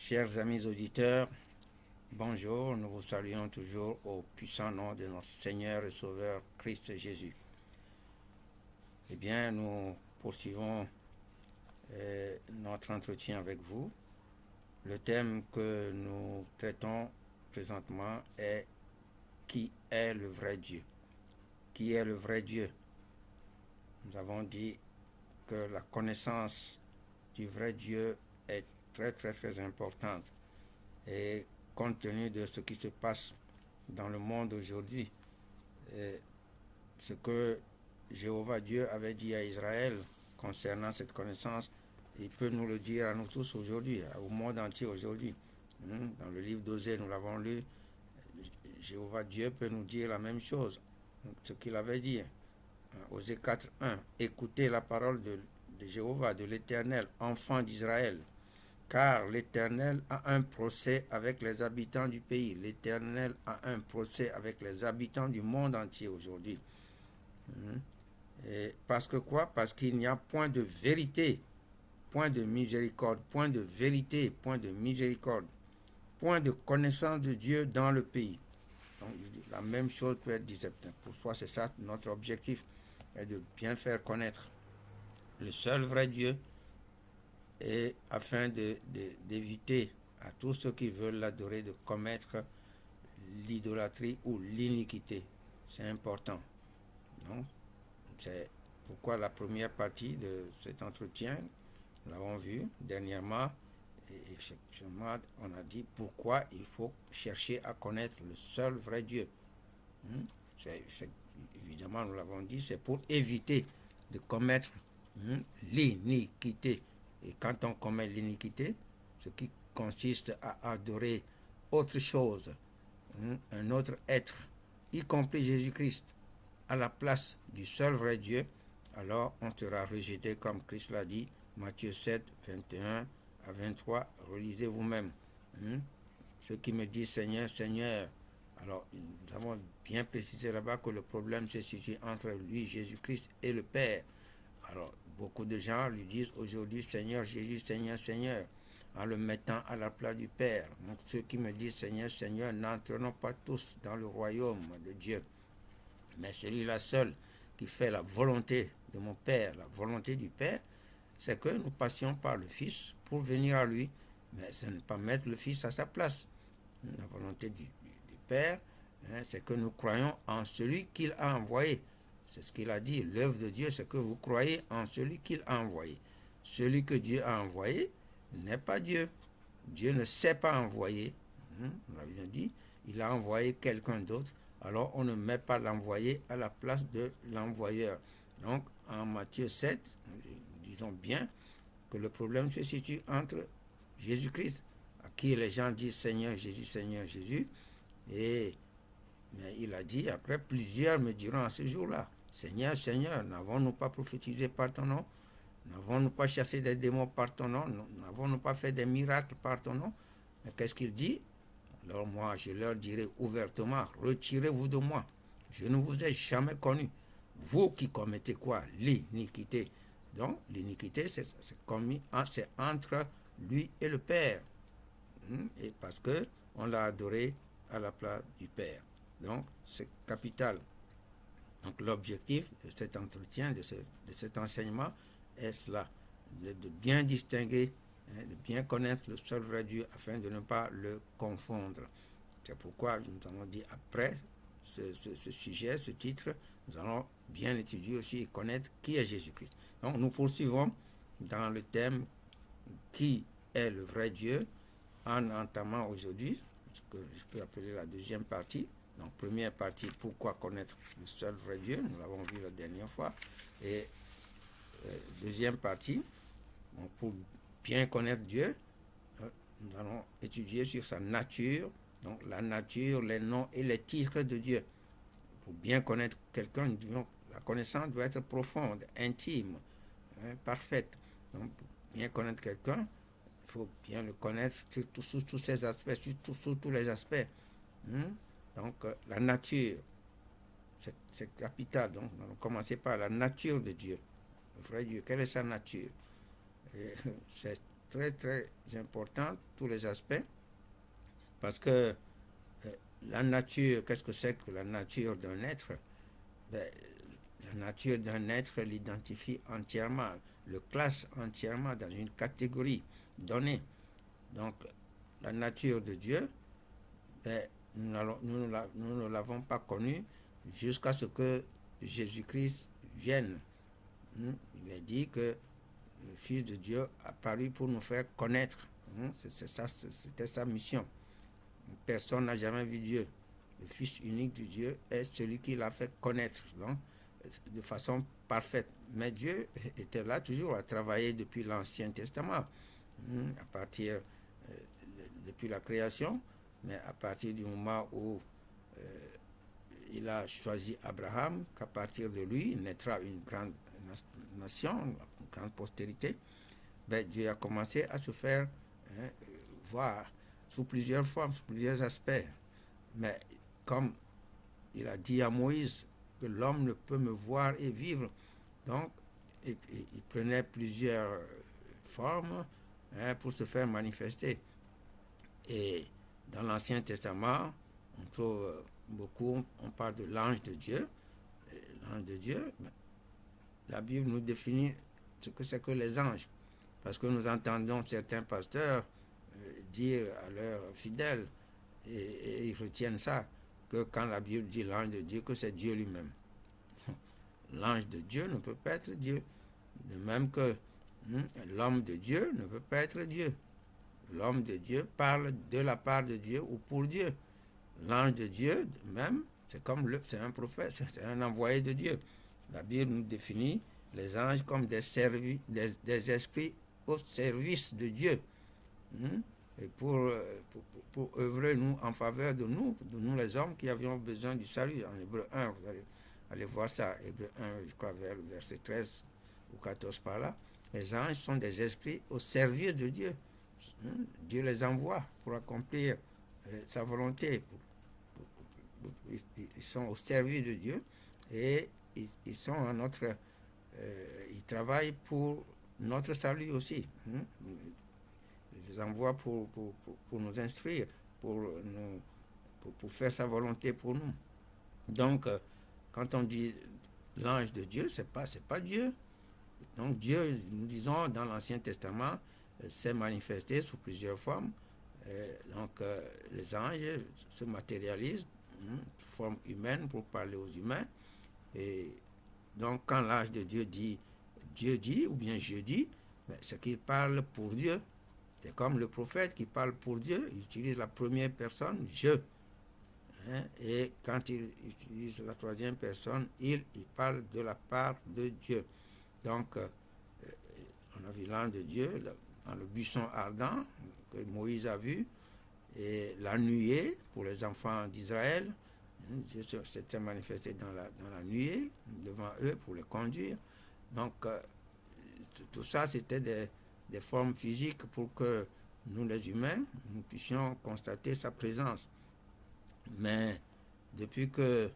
Chers amis auditeurs, bonjour, nous vous saluons toujours au puissant nom de notre Seigneur et Sauveur Christ Jésus. Eh bien, nous poursuivons notre entretien avec vous. Le thème que nous traitons présentement est qui est le vrai Dieu? Qui est le vrai Dieu? Nous avons dit que la connaissance du vrai Dieu est très importante. Et compte tenu de ce qui se passe dans le monde aujourd'hui, ce que Jéhovah Dieu avait dit à Israël concernant cette connaissance, il peut nous le dire à nous tous aujourd'hui, au monde entier aujourd'hui. Dans le livre d'Osée, nous l'avons lu, Jéhovah Dieu peut nous dire la même chose, ce qu'il avait dit. Osée 4.1, écoutez la parole de Jéhovah, de l'Éternel, enfant d'Israël. Car l'Éternel a un procès avec les habitants du pays. L'Éternel a un procès avec les habitants du monde entier aujourd'hui. Et parce que quoi? Parce qu'il n'y a point de vérité, point de miséricorde, point de vérité, point de miséricorde, point de connaissance de Dieu dans le pays. Donc, la même chose peut être dit. Pour soi, c'est ça notre objectif, est de bien faire connaître le seul vrai Dieu, et afin d'éviter à tous ceux qui veulent l'adorer de commettre l'idolâtrie ou l'iniquité. C'est important. Donc, c'est pourquoi la première partie de cet entretien, nous l'avons vu dernièrement, et effectivement, on a dit pourquoi il faut chercher à connaître le seul vrai Dieu. Évidemment, nous l'avons dit, c'est pour éviter de commettre l'iniquité. Et quand on commet l'iniquité, ce qui consiste à adorer autre chose, un autre être, y compris Jésus-Christ, à la place du seul vrai Dieu, alors on sera rejeté comme Christ l'a dit, Matthieu 7, 21 à 23, relisez vous-même. Ceux qui me disent Seigneur, Seigneur, alors nous avons bien précisé là-bas que le problème se situe entre lui, Jésus-Christ, et le Père. Alors, beaucoup de gens lui disent aujourd'hui Seigneur Jésus, Seigneur, Seigneur, en le mettant à la place du Père. Donc, ceux qui me disent Seigneur, Seigneur, n'entreront pas tous dans le royaume de Dieu. Mais celui-là seul qui fait la volonté de mon Père, la volonté du Père, c'est que nous passions par le Fils pour venir à lui, mais ce n'est pas mettre le Fils à sa place. La volonté du Père, c'est que nous croyons en celui qu'il a envoyé. C'est ce qu'il a dit. L'œuvre de Dieu, c'est que vous croyez en celui qu'il a envoyé. Celui que Dieu a envoyé n'est pas Dieu. Dieu ne sait pas envoyer. On l'a bien dit. Il a envoyé quelqu'un d'autre. Alors on ne met pas l'envoyé à la place de l'envoyeur. Donc en Matthieu 7, disons bien que le problème se situe entre Jésus-Christ, à qui les gens disent Seigneur Jésus, Seigneur Jésus. Et mais il a dit, après, plusieurs me diront à ce jour-là, Seigneur, Seigneur, n'avons-nous pas prophétisé par ton nom? N'avons-nous pas chassé des démons par ton nom? N'avons-nous pas fait des miracles par ton nom? Mais qu'est-ce qu'il dit? Alors moi, je leur dirai ouvertement, retirez-vous de moi. Je ne vous ai jamais connu. Vous qui commettez quoi? L'iniquité. Donc, l'iniquité, c'est entre lui et le Père. Et parce que on l'a adoré à la place du Père. Donc, c'est capital. Donc, l'objectif de cet entretien, de cet enseignement, est cela, de bien distinguer, de bien connaître le seul vrai Dieu afin de ne pas le confondre. C'est pourquoi nous avons dit après ce sujet, ce titre, nous allons bien étudier aussi et connaître qui est Jésus-Christ. Donc, nous poursuivons dans le thème qui est le vrai Dieu en entamant aujourd'hui ce que je peux appeler la deuxième partie. Donc, première partie, pourquoi connaître le seul vrai Dieu, nous l'avons vu la dernière fois. Et deuxième partie, donc pour bien connaître Dieu, nous allons étudier sur sa nature, donc la nature, les noms et les titres de Dieu. Pour bien connaître quelqu'un, la connaissance doit être profonde, intime, parfaite. Donc, pour bien connaître quelqu'un, il faut bien le connaître sous tous ses aspects, sous tous les aspects. Donc, la nature, c'est capital. Donc, nous allons commencer par la nature de Dieu. Le vrai Dieu, quelle est sa nature? C'est très très important, tous les aspects, parce que la nature, qu'est-ce que c'est que la nature d'un être? Ben, la nature d'un être l'identifie entièrement, le classe entièrement dans une catégorie donnée. Donc, la nature de Dieu, ben, nous ne l'avons pas connue jusqu'à ce que Jésus-Christ vienne. Il est dit que le Fils de Dieu apparut pour nous faire connaître. C'était sa mission. Personne n'a jamais vu Dieu. Le Fils unique de Dieu est celui qui l'a fait connaître, donc, de façon parfaite. Mais Dieu était là toujours à travailler depuis l'Ancien Testament, à partir depuis la création, mais à partir du moment où il a choisi Abraham, qu'à partir de lui naîtra une grande nation, une grande postérité, ben, Dieu a commencé à se faire voir sous plusieurs formes, sous plusieurs aspects. Mais comme il a dit à Moïse que l'homme ne peut me voir et vivre, donc il prenait plusieurs formes pour se faire manifester. Et dans l'Ancien Testament, on trouve beaucoup, on parle de l'ange de Dieu. L'ange de Dieu, la Bible nous définit ce que c'est que les anges. Parce que nous entendons certains pasteurs dire à leurs fidèles, et ils retiennent ça, que quand la Bible dit l'ange de Dieu, que c'est Dieu lui-même. L'ange de Dieu ne peut pas être Dieu. De même que l'homme de Dieu ne peut pas être Dieu. L'homme de Dieu parle de la part de Dieu ou pour Dieu. L'ange de Dieu, même, c'est un prophète, c'est un envoyé de Dieu. La Bible nous définit les anges comme des esprits au service de Dieu. Et pour œuvrer nous en faveur de nous les hommes qui avions besoin du salut. En Hébreu 1, vous allez voir ça, Hébreu 1, je crois, vers le verset 13 ou 14 par là. Les anges sont des esprits au service de Dieu. Dieu les envoie pour accomplir sa volonté. Ils sont au service de Dieu et ils sont à notre... ils travaillent pour notre salut aussi. Il les envoie pour nous instruire, pour faire sa volonté pour nous. Donc, quand on dit l'ange de Dieu, c'est pas Dieu. Donc Dieu, nous disons dans l'Ancien Testament, s'est manifesté sous plusieurs formes. Donc les anges se matérialisent sous forme humaine pour parler aux humains. Et donc quand l'ange de Dieu dit ou bien je dis, c'est qu'il parle pour Dieu. C'est comme le prophète qui parle pour Dieu, il utilise la première personne, je. Et quand il utilise la troisième personne, il parle de la part de Dieu. Donc, on a vu l'ange de Dieu dans le buisson ardent que Moïse a vu, et la nuée pour les enfants d'Israël. Dieu s'était manifesté dans la nuée devant eux pour les conduire. Donc, tout ça, c'était des formes physiques pour que nous, les humains, nous puissions constater sa présence. Mais depuis que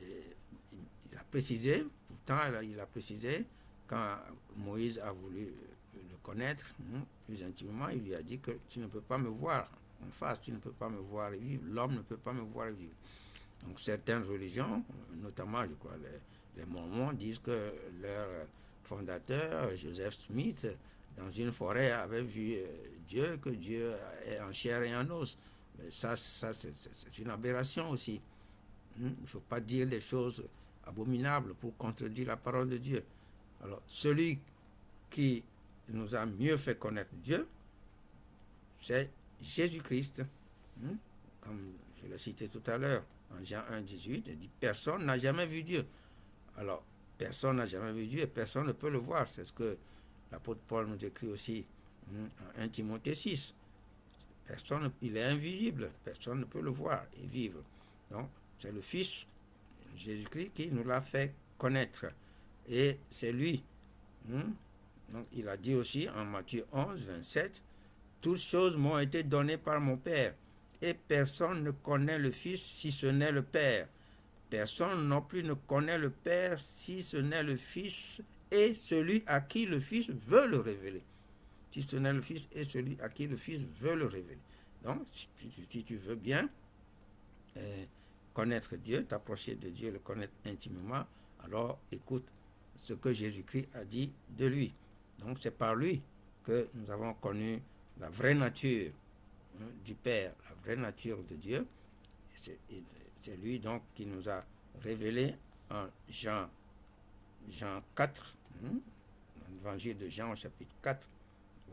il a précisé, pourtant il a précisé, quand Moïse a voulu le connaître plus intimement, il lui a dit que tu ne peux pas me voir en face, tu ne peux pas me voir et vivre, l'homme ne peut pas me voir et vivre. Donc certaines religions, notamment je crois les Mormons, disent que leur fondateur, Joseph Smith, dans une forêt avait vu Dieu, que Dieu est en chair et en os. Mais ça c'est une aberration aussi. Il ne faut pas dire des choses abominables pour contredire la parole de Dieu. Alors, celui qui nous a mieux fait connaître Dieu, c'est Jésus-Christ. Comme je l'ai cité tout à l'heure, en Jean 1, 18, il dit « Personne n'a jamais vu Dieu ». Alors, personne n'a jamais vu Dieu et personne ne peut le voir. C'est ce que l'apôtre Paul nous écrit aussi en 1 Timothée 6. Personne, il est invisible, personne ne peut le voir et vivre. Donc, c'est le Fils, Jésus-Christ, qui nous l'a fait connaître. Et c'est lui. Donc, il a dit aussi en Matthieu 11, 27, « Toutes choses m'ont été données par mon Père, et personne ne connaît le Fils si ce n'est le Père. Personne non plus ne connaît le Père si ce n'est le Fils et celui à qui le Fils veut le révéler. » si ce n'est le Fils, et celui à qui le Fils veut le révéler. Donc, si tu veux bien connaître Dieu, t'approcher de Dieu, le connaître intimement, alors écoute ce que Jésus-Christ a dit de lui. Donc, c'est par lui que nous avons connu la vraie nature du Père, la vraie nature de Dieu. C'est lui donc qui nous a révélé en Jean 4, dans l'évangile de Jean, chapitre 4,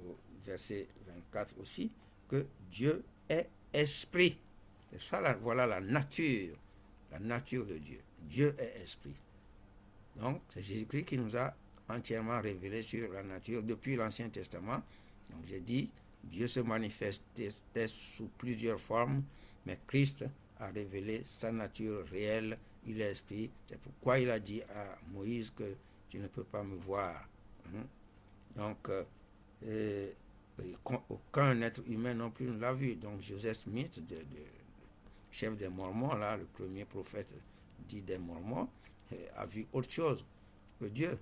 au verset 24 aussi, que Dieu est esprit. Et ça, voilà la nature de Dieu. Dieu est esprit. Donc, c'est Jésus-Christ qui nous a entièrement révélé sur la nature depuis l'Ancien Testament. Donc, j'ai dit, Dieu se manifestait sous plusieurs formes, mais Christ a révélé sa nature réelle. Il est esprit. C'est pourquoi il a dit à Moïse que tu ne peux pas me voir. Donc, aucun être humain non plus ne l'a vu. Donc, Joseph Smith, chef des Mormons, là, le premier prophète dit des Mormons, a vu autre chose que Dieu.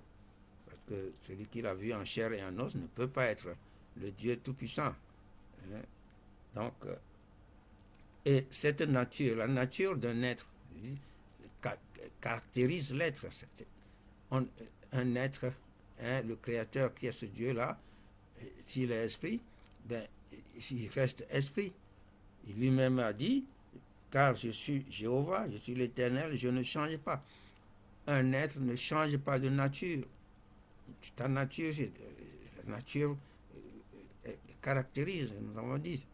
Parce que celui qui l'a vu en chair et en os ne peut pas être le Dieu Tout-Puissant. Donc, et cette nature, la nature d'un être, caractérise l'être. Un être, le Créateur qui est ce Dieu-là, s'il est esprit, ben, il reste esprit. Il lui-même a dit, car je suis Jéhovah, je suis l'Éternel, je ne change pas. Un être ne change pas de nature. Ta nature, la nature caractérise, nous avons dit,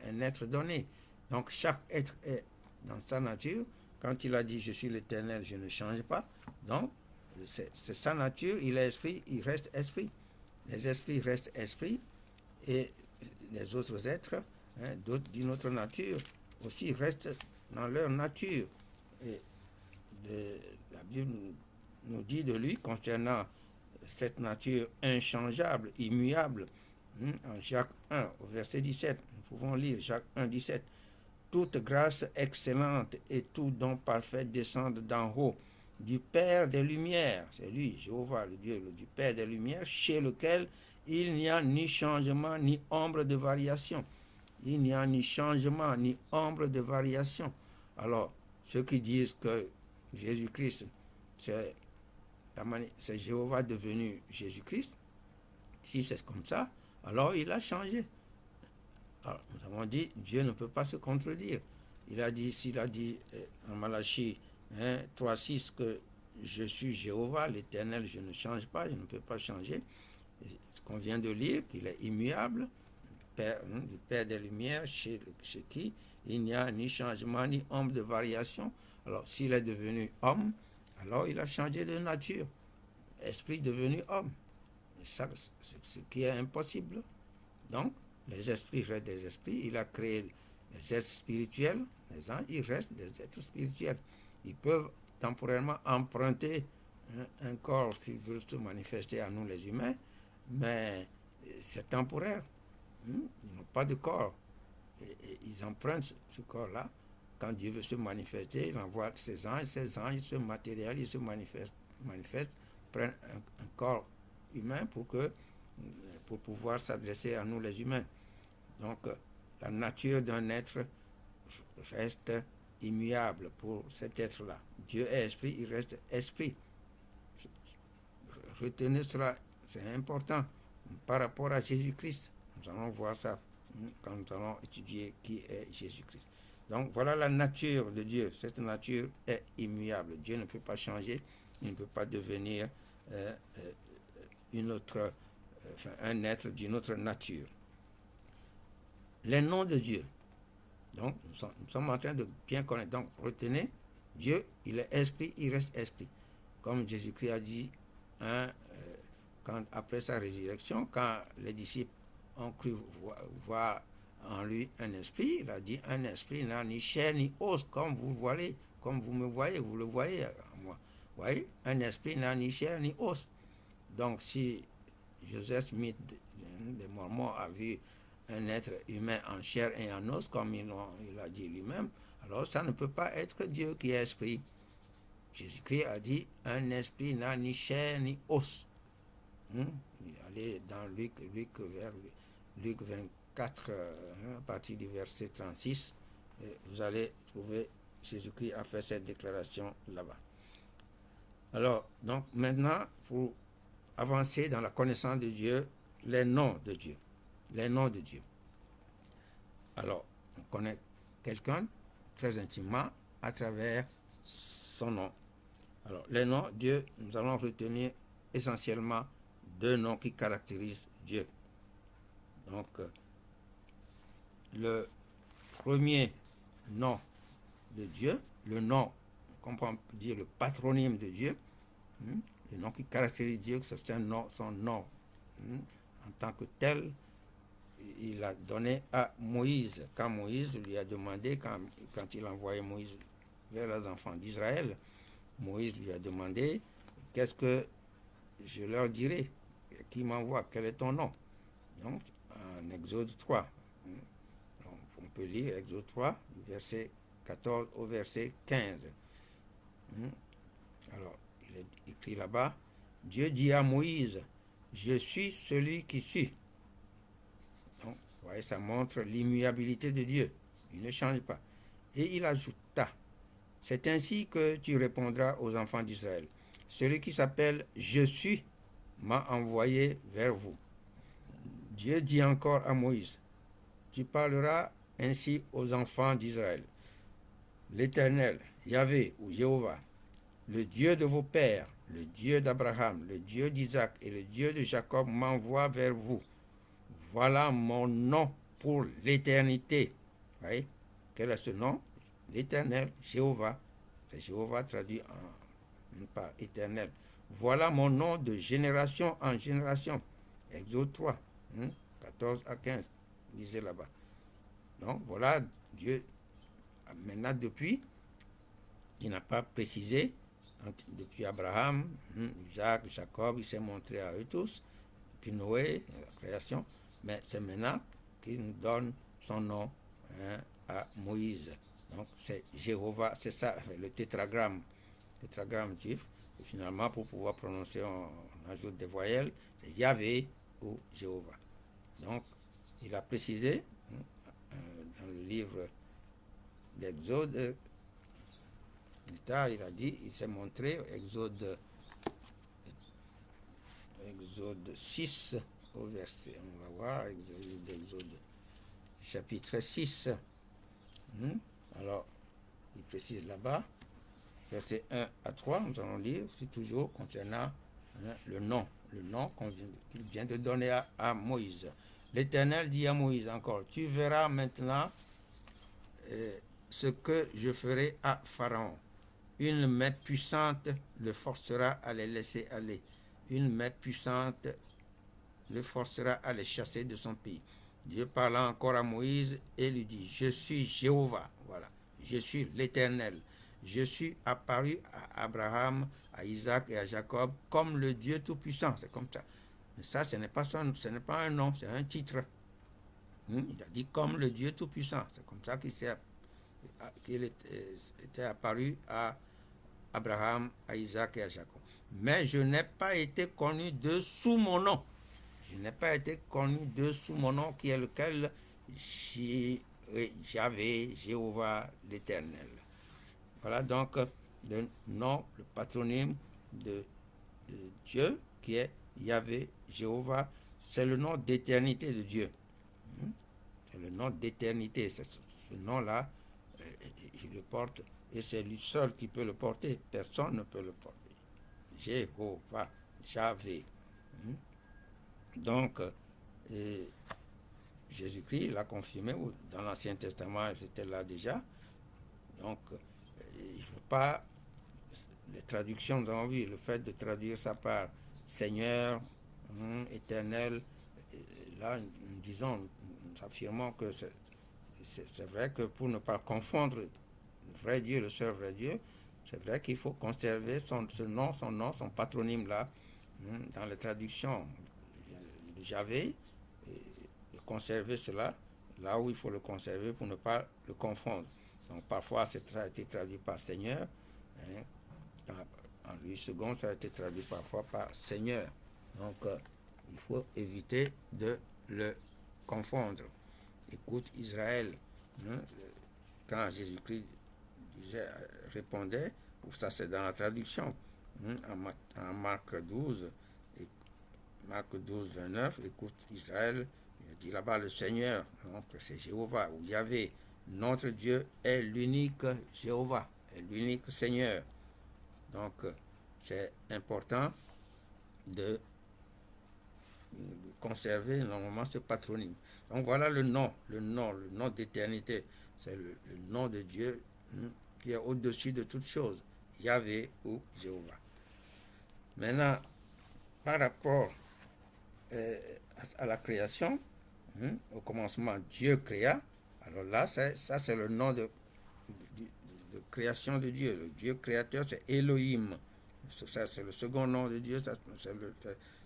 un être donné. Donc chaque être est dans sa nature. Quand il a dit je suis l'Éternel, je ne change pas. Donc c'est sa nature, il est esprit, il reste esprit. Les esprits restent esprits et les autres êtres, d'autres d'une autre nature, aussi restent dans leur nature. Et la Bible nous dit de lui concernant cette nature inchangeable, immuable, en Jacques 1, au verset 17, nous pouvons lire Jacques 1, 17. Toute grâce excellente et tout don parfait descendent d'en haut, du Père des Lumières, c'est lui, Jéhovah, le Dieu, du Père des Lumières, chez lequel il n'y a ni changement, ni ombre de variation. Il n'y a ni changement, ni ombre de variation. Alors, ceux qui disent que Jésus-Christ, c'est Jéhovah devenu Jésus-Christ, si c'est comme ça, alors il a changé. Alors, nous avons dit, Dieu ne peut pas se contredire. Il a dit, s'il a dit en Malachie 3,6 que je suis Jéhovah, l'Éternel, je ne change pas, je ne peux pas changer. Ce qu'on vient de lire, qu'il est immuable, du Père des Lumières, chez qui il n'y a ni changement, ni ombre de variation. Alors, s'il est devenu homme, alors il a changé de nature. Esprit devenu homme. Et ça, c'est ce qui est impossible. Donc, les esprits restent des esprits. Il a créé des êtres spirituels. Les anges, ils restent des êtres spirituels. Ils peuvent temporairement emprunter un corps s'ils veulent se manifester à nous les humains, mais c'est temporaire. Ils n'ont pas de corps. Et ils empruntent ce corps-là. Quand Dieu veut se manifester, il envoie ses anges se matérialisent, se manifestent, prennent un corps humain pour pouvoir s'adresser à nous les humains. Donc, la nature d'un être reste immuable pour cet être-là. Dieu est esprit, il reste esprit. Retenez cela, c'est important par rapport à Jésus-Christ. Nous allons voir ça quand nous allons étudier qui est Jésus-Christ. Donc, voilà la nature de Dieu. Cette nature est immuable. Dieu ne peut pas changer, il ne peut pas devenir un être d'une autre nature. Les noms de Dieu. Donc, nous sommes en train de bien connaître. Donc, retenez, Dieu, il est esprit, il reste esprit. Comme Jésus-Christ a dit, après sa résurrection, quand les disciples ont cru voir en lui un esprit, il a dit, un esprit n'a ni chair ni os, comme vous voyez, comme vous me voyez, vous le voyez en moi. Vous voyez, un esprit n'a ni chair ni os. Donc, si Joseph Smith des Mormons a vu un être humain en chair et en os, comme il a dit lui-même, alors ça ne peut pas être Dieu qui est esprit. Jésus-Christ a dit, un esprit n'a ni chair ni os. Allez dans Luc 24, à partir du verset 36, vous allez trouver Jésus-Christ a fait cette déclaration là-bas. Alors, donc maintenant, pour avancer dans la connaissance de Dieu, les noms de Dieu. Les noms de Dieu. Alors, on connaît quelqu'un très intimement à travers son nom. Alors, les noms, Dieu, nous allons retenir essentiellement deux noms qui caractérisent Dieu. Donc, le premier nom de Dieu, le nom, comme on peut dire le patronyme de Dieu, le nom qui caractérise Dieu, c'est un nom, son nom. En tant que tel, il a donné à Moïse. Quand Moïse lui a demandé, quand il a envoyé Moïse vers les enfants d'Israël, Moïse lui a demandé, qu'est-ce que je leur dirai? Qui m'envoie? Quel est ton nom? Donc, en Exode 3. Donc, on peut lire Exode 3, du verset 14 au verset 15. Alors, il est écrit là-bas, Dieu dit à Moïse, je suis celui qui suis. Donc, vous voyez, ça montre l'immuabilité de Dieu. Il ne change pas. Et il ajouta, c'est ainsi que tu répondras aux enfants d'Israël. Celui qui s'appelle Je suis m'a envoyé vers vous. Dieu dit encore à Moïse, tu parleras ainsi aux enfants d'Israël. L'Éternel, Yahvé ou Jéhovah, le Dieu de vos pères, le Dieu d'Abraham, le Dieu d'Isaac et le Dieu de Jacob m'envoie vers vous. Voilà mon nom pour l'éternité. Vous voyez, quel est ce nom? L'Éternel, Jéhovah. C'est Jéhovah traduit par éternel. Voilà mon nom de génération en génération. Exode 3, 14 à 15. Lisez là-bas. Donc voilà, Dieu, maintenant depuis, il n'a pas précisé, depuis Abraham, Isaac, Jacob, il s'est montré à eux tous, puis Noé, la création, mais c'est maintenant qu'il nous donne son nom à Moïse. Donc c'est Jéhovah, c'est ça, le tétragramme juif. Et finalement, pour pouvoir prononcer, on ajoute des voyelles, c'est Yahvé ou Jéhovah. Donc, il a précisé dans le livre d'Exode, plus tard, il a dit, il s'est montré, Exode 6, au verset, on va voir, Exode chapitre 6. Alors, il précise là-bas, verset 1 à 3, nous allons lire, c'est toujours concernant le nom qu'il vient de donner à Moïse. L'Éternel dit à Moïse encore, tu verras maintenant ce que je ferai à Pharaon. Une main puissante le forcera à les laisser aller. Une main puissante le forcera à les chasser de son pays. Dieu parla encore à Moïse et lui dit, je suis Jéhovah, voilà, je suis l'Éternel. Je suis apparu à Abraham, à Isaac et à Jacob comme le Dieu Tout-Puissant. C'est comme ça. Mais ça, ce n'est pas un nom, c'est un titre. Il a dit comme le Dieu Tout-Puissant. C'est comme ça qu'il était apparu à Abraham, à Isaac et à Jacob. Mais je n'ai pas été connu de sous mon nom. Je n'ai pas été connu de sous mon nom qui est lequel? Yahvé, Jéhovah, l'Éternel. Voilà donc le nom, le patronyme de Dieu qui est Yahvé, Jéhovah. C'est le nom d'éternité de Dieu. C'est le nom d'éternité. Ce nom-là, il le porte et c'est lui seul qui peut le porter. Personne ne peut le porter. Jéhovah, Yahvé. Donc, Jésus-Christ l'a confirmé dans l'Ancien Testament, c'était là déjà. Donc, il ne faut pas, les traductions, nous avons vu, le fait de traduire ça par Seigneur, Éternel, là, nous affirmons que c'est vrai que pour ne pas confondre le vrai Dieu, le seul vrai Dieu, c'est vrai qu'il faut conserver son nom, son patronyme là, dans les traductions de Yahvé, de conserver cela là où il faut le conserver pour ne pas le confondre. Donc parfois ça a été traduit par Seigneur, en Louis II ça a été traduit parfois par Seigneur. Donc, il faut éviter de le confondre. Écoute Israël, hein, quand Jésus-Christ répondait, ça c'est dans la traduction, hein, en Marc 12, et Marc 12, 29, écoute Israël, il dit là-bas le Seigneur, donc c'est Jéhovah, ou Yahvé, notre Dieu est l'unique Jéhovah, est l'unique Seigneur. Donc c'est important de conserver normalement ce patronyme. Donc voilà le nom d'éternité. C'est le nom de Dieu qui est au-dessus de toutes choses, Yahvé ou Jéhovah. Maintenant, par rapport à la création, au commencement, Dieu créa. Alors là, ça c'est le nom de création de Dieu. Le Dieu créateur, c'est Elohim. Ça, c'est le second nom de Dieu.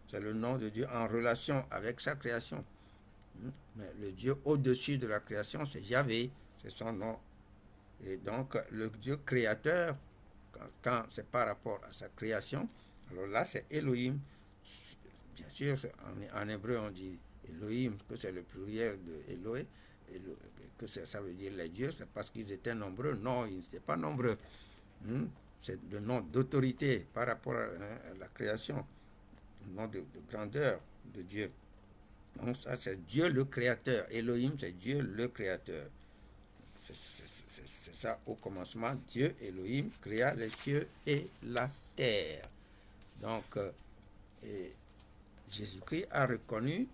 C'est le nom de Dieu en relation avec sa création. Mais le Dieu au-dessus de la création, c'est Yahvé, c'est son nom. Et donc, le Dieu créateur, quand c'est par rapport à sa création, alors là, c'est Elohim. Bien sûr, en hébreu, on dit Elohim, que c'est le pluriel de Eloé, que ça veut dire les dieux, c'est parce qu'ils étaient nombreux. Non, ils n'étaient pas nombreux. C'est le nom d'autorité par rapport à la création, le nom de grandeur de Dieu. Donc ça, c'est Dieu le créateur. Elohim, c'est Dieu le créateur. C'est ça au commencement. Dieu, Elohim, créa les cieux et la terre. Donc, Jésus-Christ a reconnu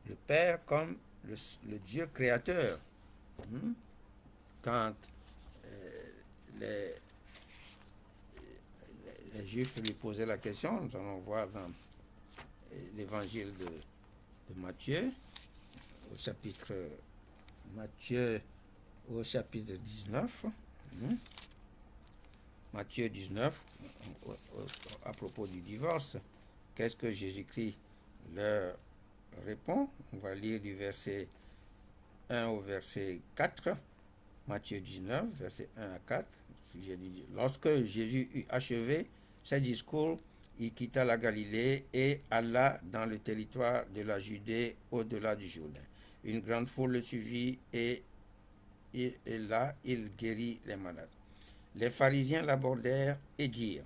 le Père comme le Dieu créateur. Quand les Juifs lui posaient la question, nous allons voir dans l'évangile de Matthieu, au chapitre Matthieu au chapitre 19. Matthieu 19, à propos du divorce, qu'est-ce que Jésus-Christ leur répond? On va lire du verset 1 au verset 4. Matthieu 19, verset 1 à 4. Lorsque Jésus eut achevé ses discours, il quitta la Galilée et alla dans le territoire de la Judée au-delà du Jourdain. Une grande foule le suivit et là, il guérit les malades. Les pharisiens l'abordèrent et dirent,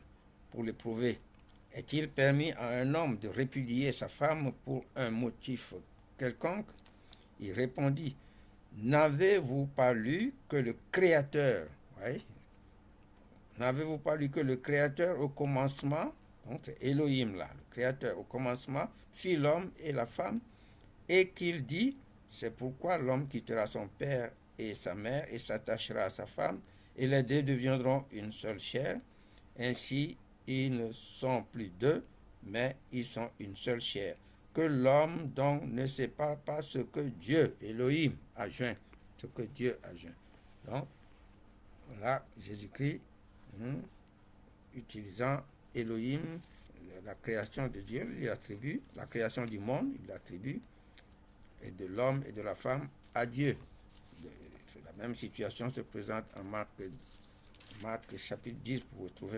pour l'éprouver, est-il permis à un homme de répudier sa femme pour un motif quelconque? Il répondit, n'avez-vous pas lu que le Créateur, n'avez-vous pas lu que le Créateur au commencement, donc c'est Elohim là, le Créateur au commencement, fit l'homme et la femme, et qu'il dit, c'est pourquoi l'homme quittera son père et sa mère et s'attachera à sa femme, et les deux deviendront une seule chair. Ainsi, ils ne sont plus deux, mais ils sont une seule chair. Que l'homme donc ne sépare pas ce que Dieu, Elohim, a joint. Ce que Dieu a joint. Donc, là, Jésus-Christ, utilisant Elohim, la création de Dieu, il attribue, la création du monde, il l'attribue, et de l'homme et de la femme à Dieu. C'est la même situation se présente en Marc chapitre 10,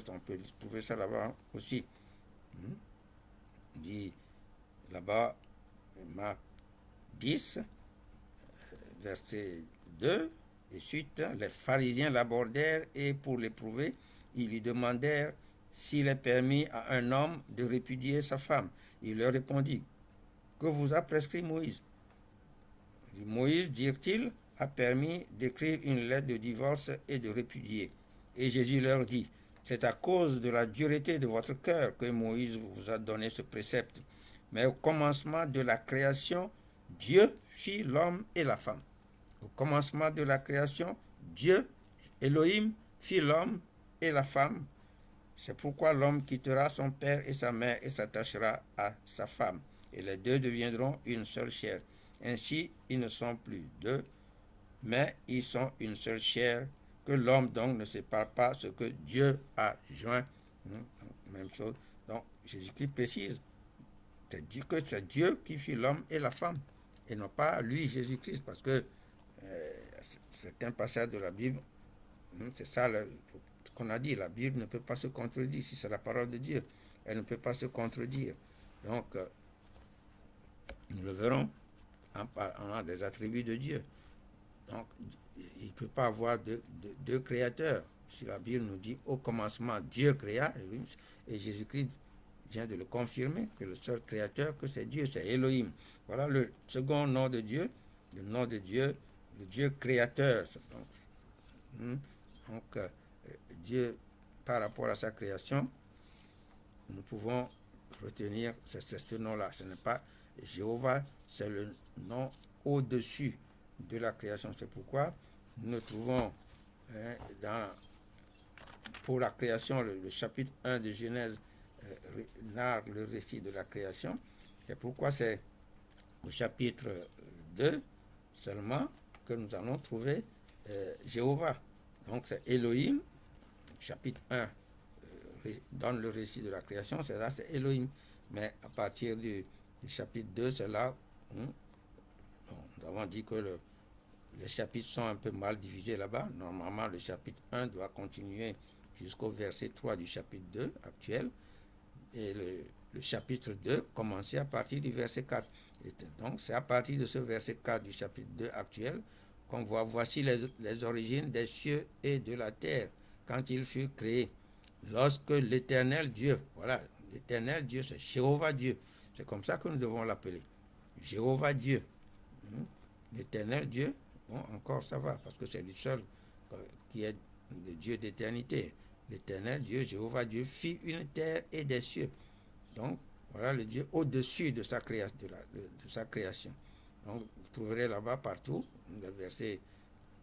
on peut trouver ça là-bas aussi. Il dit là-bas, Marc 10, verset 2, et suite, les pharisiens l'abordèrent et pour l'éprouver, ils lui demandèrent s'il est permis à un homme de répudier sa femme. Il leur répondit, que vous a prescrit Moïse? Moïse, dirent-ils, a permis d'écrire une lettre de divorce et de répudier. Et Jésus leur dit, c'est à cause de la dureté de votre cœur que Moïse vous a donné ce précepte. Mais au commencement de la création, Dieu fit l'homme et la femme. Au commencement de la création, Dieu, Elohim, fit l'homme et la femme. C'est pourquoi l'homme quittera son père et sa mère et s'attachera à sa femme. Et les deux deviendront une seule chair. Ainsi, ils ne sont plus deux, mais ils sont une seule chair. Que l'homme donc ne sépare pas ce que Dieu a joint. Même chose. Donc, Jésus-Christ précise, c'est Dieu qui fit l'homme et la femme, et non pas lui, Jésus-Christ, parce que c'est un passage de la Bible, c'est ça ce qu'on a dit, la Bible ne peut pas se contredire, si c'est la parole de Dieu, elle ne peut pas se contredire. Donc, nous le verrons en parlant des attributs de Dieu. Donc, il ne peut pas avoir deux créateurs. Si la Bible nous dit au commencement, Dieu créa, et Jésus-Christ vient de le confirmer, que le seul créateur, que c'est Dieu, c'est Elohim. Voilà le second nom de Dieu, le nom de Dieu, le Dieu créateur. Donc, Dieu, par rapport à sa création, nous pouvons retenir ce nom-là. Ce n'est pas Jéhovah, c'est le nom au-dessus de la création. C'est pourquoi nous trouvons pour la création, le chapitre 1 de Genèse narre le récit de la création. C'est pourquoi c'est au chapitre 2 seulement que nous allons trouver Jéhovah. Donc c'est Elohim, chapitre 1 donne le récit de la création, c'est là, c'est Elohim. Mais à partir du chapitre 2, c'est là où nous avons dit que les chapitres sont un peu mal divisés là-bas. Normalement, le chapitre 1 doit continuer jusqu'au verset 3 du chapitre 2 actuel. Et le chapitre 2 commençait à partir du verset 4. Et donc, c'est à partir de ce verset 4 du chapitre 2 actuel qu'on voit, voici les origines des cieux et de la terre, quand ils furent créés. Lorsque l'éternel Dieu, voilà, l'éternel Dieu, c'est Jéhovah Dieu. C'est comme ça que nous devons l'appeler. Jéhovah Dieu. L'éternel Dieu, bon, encore ça va, parce que c'est lui seul qui est le Dieu d'éternité. L'éternel Dieu, Jéhovah Dieu, fit une terre et des cieux. Donc, voilà le Dieu au-dessus de sa création. De sa création. Donc, vous trouverez là-bas partout,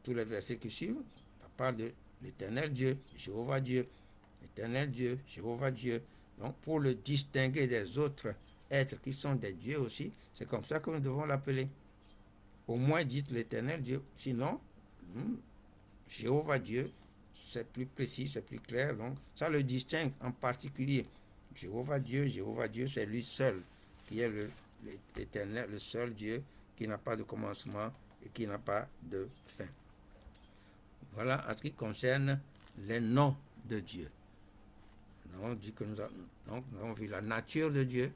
tous les versets qui suivent, ça parle de l'éternel Dieu, Jéhovah Dieu, l'éternel Dieu, Jéhovah Dieu. Donc, pour le distinguer des autres êtres qui sont des dieux aussi, c'est comme ça que nous devons l'appeler. Au moins, dites l'éternel Dieu. Sinon, Jéhovah Dieu, c'est plus précis, c'est plus clair. Donc, ça le distingue en particulier. Jéhovah Dieu, c'est lui seul qui est l'éternel, le seul Dieu qui n'a pas de commencement et qui n'a pas de fin. Voilà en ce qui concerne les noms de Dieu. Nous avons dit que nous avons vu la nature de Dieu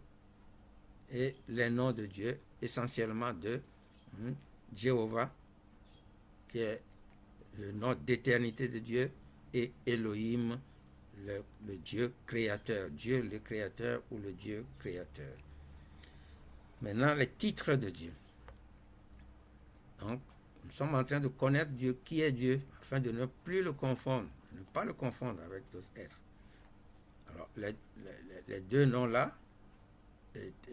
et les noms de Dieu, essentiellement de Jéhovah, qui est le nom d'éternité de Dieu, et Elohim, le Dieu créateur, Dieu le créateur ou le Dieu créateur. Maintenant, les titres de Dieu. Donc, nous sommes en train de connaître Dieu, qui est Dieu, afin de ne plus le confondre, ne pas le confondre avec d'autres êtres. Alors, les deux noms-là,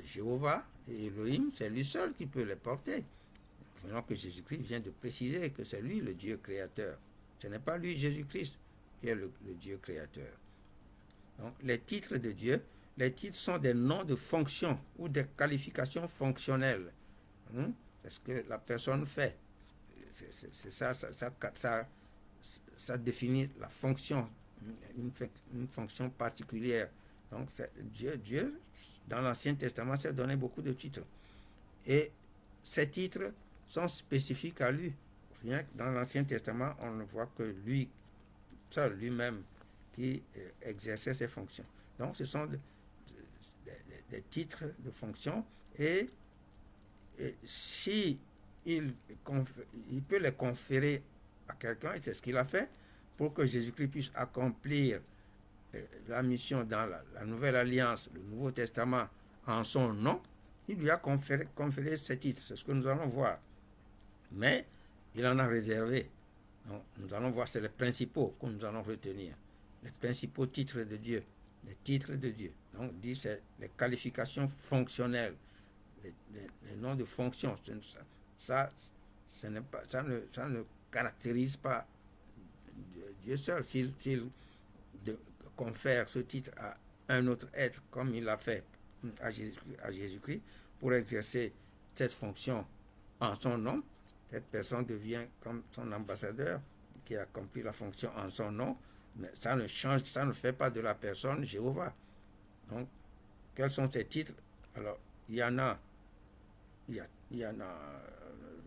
Jéhovah et Elohim, c'est lui seul qui peut les porter. Voyons que Jésus-Christ vient de préciser que c'est lui le Dieu créateur. Ce n'est pas lui, Jésus-Christ, qui est le Dieu créateur. Donc, les titres de Dieu, les titres sont des noms de fonctions ou des qualifications fonctionnelles. C'est ce que la personne fait. C'est ça définit la fonction, une fonction particulière. Donc, Dieu, dans l'Ancien Testament, s'est donné beaucoup de titres. Et ces titres sont spécifiques à lui. Rien que dans l'Ancien Testament, on ne voit que lui, seul lui-même, qui exerçait ses fonctions. Donc, ce sont des titres de fonction et si il peut les conférer à quelqu'un, et c'est ce qu'il a fait, pour que Jésus-Christ puisse accomplir la mission dans la Nouvelle Alliance, le Nouveau Testament, en son nom, il lui a conféré ces titres. C'est ce que nous allons voir. Mais il en a réservé. Donc, nous allons voir, c'est les principaux que nous allons retenir. Les principaux titres de Dieu. Les titres de Dieu. Donc, dit c'est les qualifications fonctionnelles. Les noms de fonction. Ça ne caractérise pas Dieu seul. S'il confère ce titre à un autre être, comme il l'a fait à Jésus-Christ, pour exercer cette fonction en son nom, cette personne devient comme son ambassadeur qui accomplit la fonction en son nom, mais ça ne change, ça ne fait pas de la personne Jéhovah. Donc, quels sont ces titres? Alors, il y en a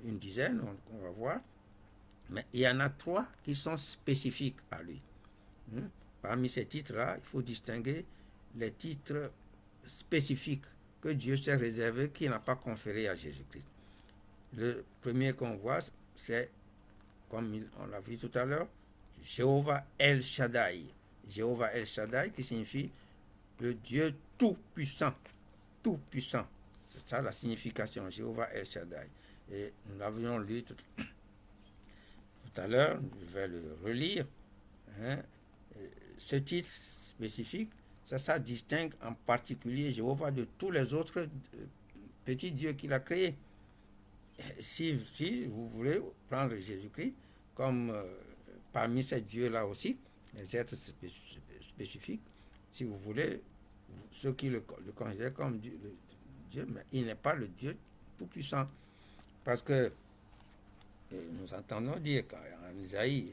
une dizaine, on va voir, mais il y en a 3 qui sont spécifiques à lui. Parmi ces titres-là, il faut distinguer les titres spécifiques que Dieu s'est réservé, qu'il n'a pas conféré à Jésus-Christ. Le premier qu'on voit, c'est, comme on l'a vu tout à l'heure, Jéhovah El Shaddai. Jéhovah El Shaddai qui signifie le Dieu tout-puissant. Tout-puissant. C'est ça la signification, Jéhovah El Shaddai. Et nous l'avions lu tout à l'heure, je vais le relire. Hein. Ce titre spécifique, ça distingue en particulier Jéhovah de tous les autres petits dieux qu'il a créés. Si vous voulez prendre Jésus-Christ comme parmi ces dieux-là aussi, les êtres spécifiques, si vous voulez, ceux qui le considèrent comme Dieu, mais il n'est pas le Dieu tout-puissant. Parce que nous entendons dire en Isaïe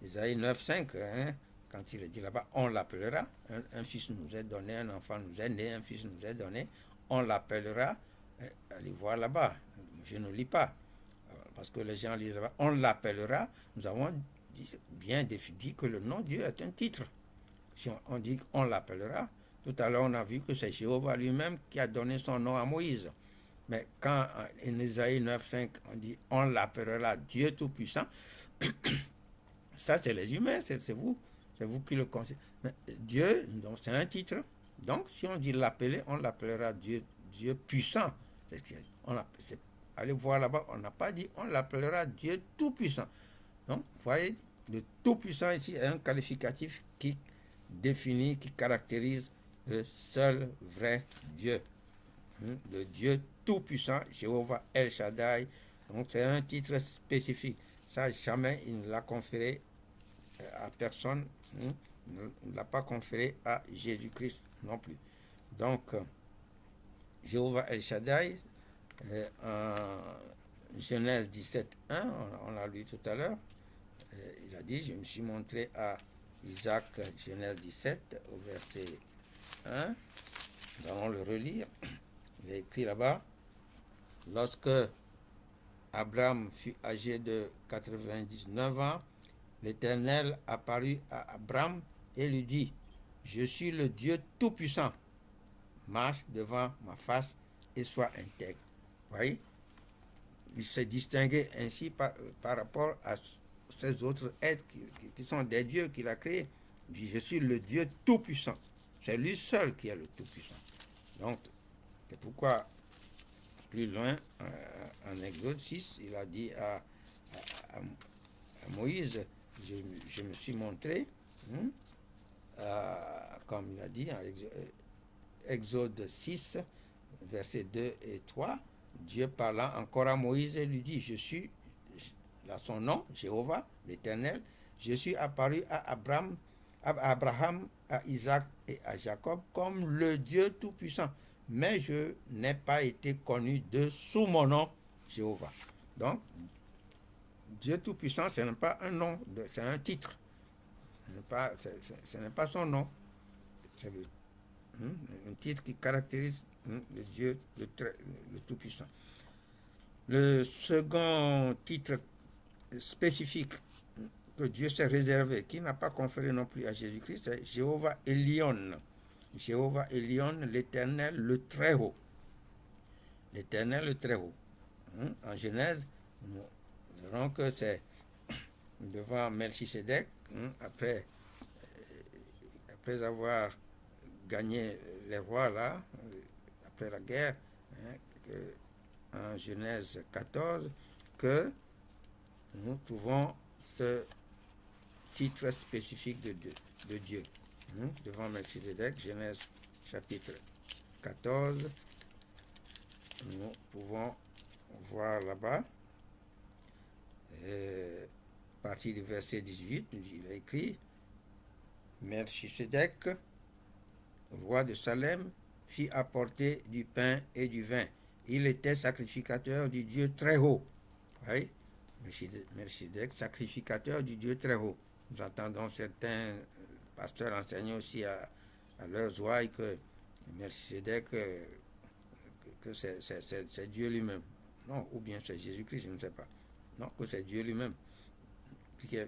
9,5, hein, quand il est dit là-bas, on l'appellera, un fils nous est donné, un enfant nous est né, un fils nous est donné, on l'appellera, allez voir là-bas, je ne lis pas, parce que les gens lisent là-bas, on l'appellera, nous avons bien dit que le nom de Dieu est un titre. Si on dit qu'on l'appellera, tout à l'heure on a vu que c'est Jéhovah lui-même qui a donné son nom à Moïse. Mais quand en Isaïe 9,5 on dit on l'appellera Dieu Tout-Puissant, ça c'est les humains, c'est vous qui le considérez. Mais Dieu, donc c'est un titre. Donc si on dit l'appeler, on l'appellera Dieu puissant. Allez voir là-bas, on n'a pas dit on l'appellera Dieu Tout-Puissant. Donc vous voyez, le Tout-Puissant ici est un qualificatif qui définit, qui caractérise le seul vrai Dieu. Le Dieu Tout-Puissant, Jéhovah El Shaddai. Donc c'est un titre spécifique. Ça, jamais il ne l'a conféré à personne. Il ne l'a pas conféré à Jésus-Christ non plus. Donc, Jéhovah El Shaddai, en Genèse 17.1, on l'a lu tout à l'heure, il a dit, je me suis montré à Isaac, Genèse 17, au verset 1. Nous allons le relire. Il est écrit là-bas, lorsque Abraham fut âgé de 99 ans, l'Éternel apparut à Abraham et lui dit, je suis le Dieu Tout-Puissant, marche devant ma face et sois intègre. Vous voyez, il s'est distingué ainsi par rapport à ces autres êtres qui sont des dieux qu'il a créés. Il dit, je suis le Dieu Tout-Puissant. C'est lui seul qui est le Tout-Puissant. Donc, c'est pourquoi, plus loin, en Exode 6, il a dit à Moïse, je me suis montré, comme il a dit en Exode 6, versets 2 et 3, Dieu parlant encore à Moïse lui dit, je suis, là son nom, Jéhovah, l'Éternel, je suis apparu à Abraham, à Isaac et à Jacob comme le Dieu Tout-Puissant, mais je n'ai pas été connu de sous mon nom, Jéhovah. Donc, Dieu Tout-Puissant, ce n'est pas un nom, c'est un titre. Ce n'est pas son nom. C'est un titre qui caractérise le Dieu, le Tout-Puissant. Le second titre spécifique que Dieu s'est réservé, qui n'a pas conféré non plus à Jésus-Christ, c'est Jéhovah Elion. Jéhovah Elion, l'Éternel, le Très-Haut. L'Éternel, le Très-Haut. En Genèse, nous verrons que c'est devant Melchisedec, après avoir gagné les rois là, après la guerre, en Genèse 14, que nous trouvons ce titre spécifique de Dieu. Devant Melchisedec, Genèse chapitre 14, nous pouvons voir là-bas, à partir du verset 18, il a écrit, Melchisedec, roi de Salem, fit apporter du pain et du vin. Il était sacrificateur du Dieu Très-Haut. Oui, Melchisedec, sacrificateur du Dieu Très-Haut. Nous entendons certains pasteurs enseigner aussi à leurs ouailles que Melchisedec, que c'est Dieu lui-même. Non, ou bien c'est Jésus-Christ, je ne sais pas. Non, que c'est Dieu lui-même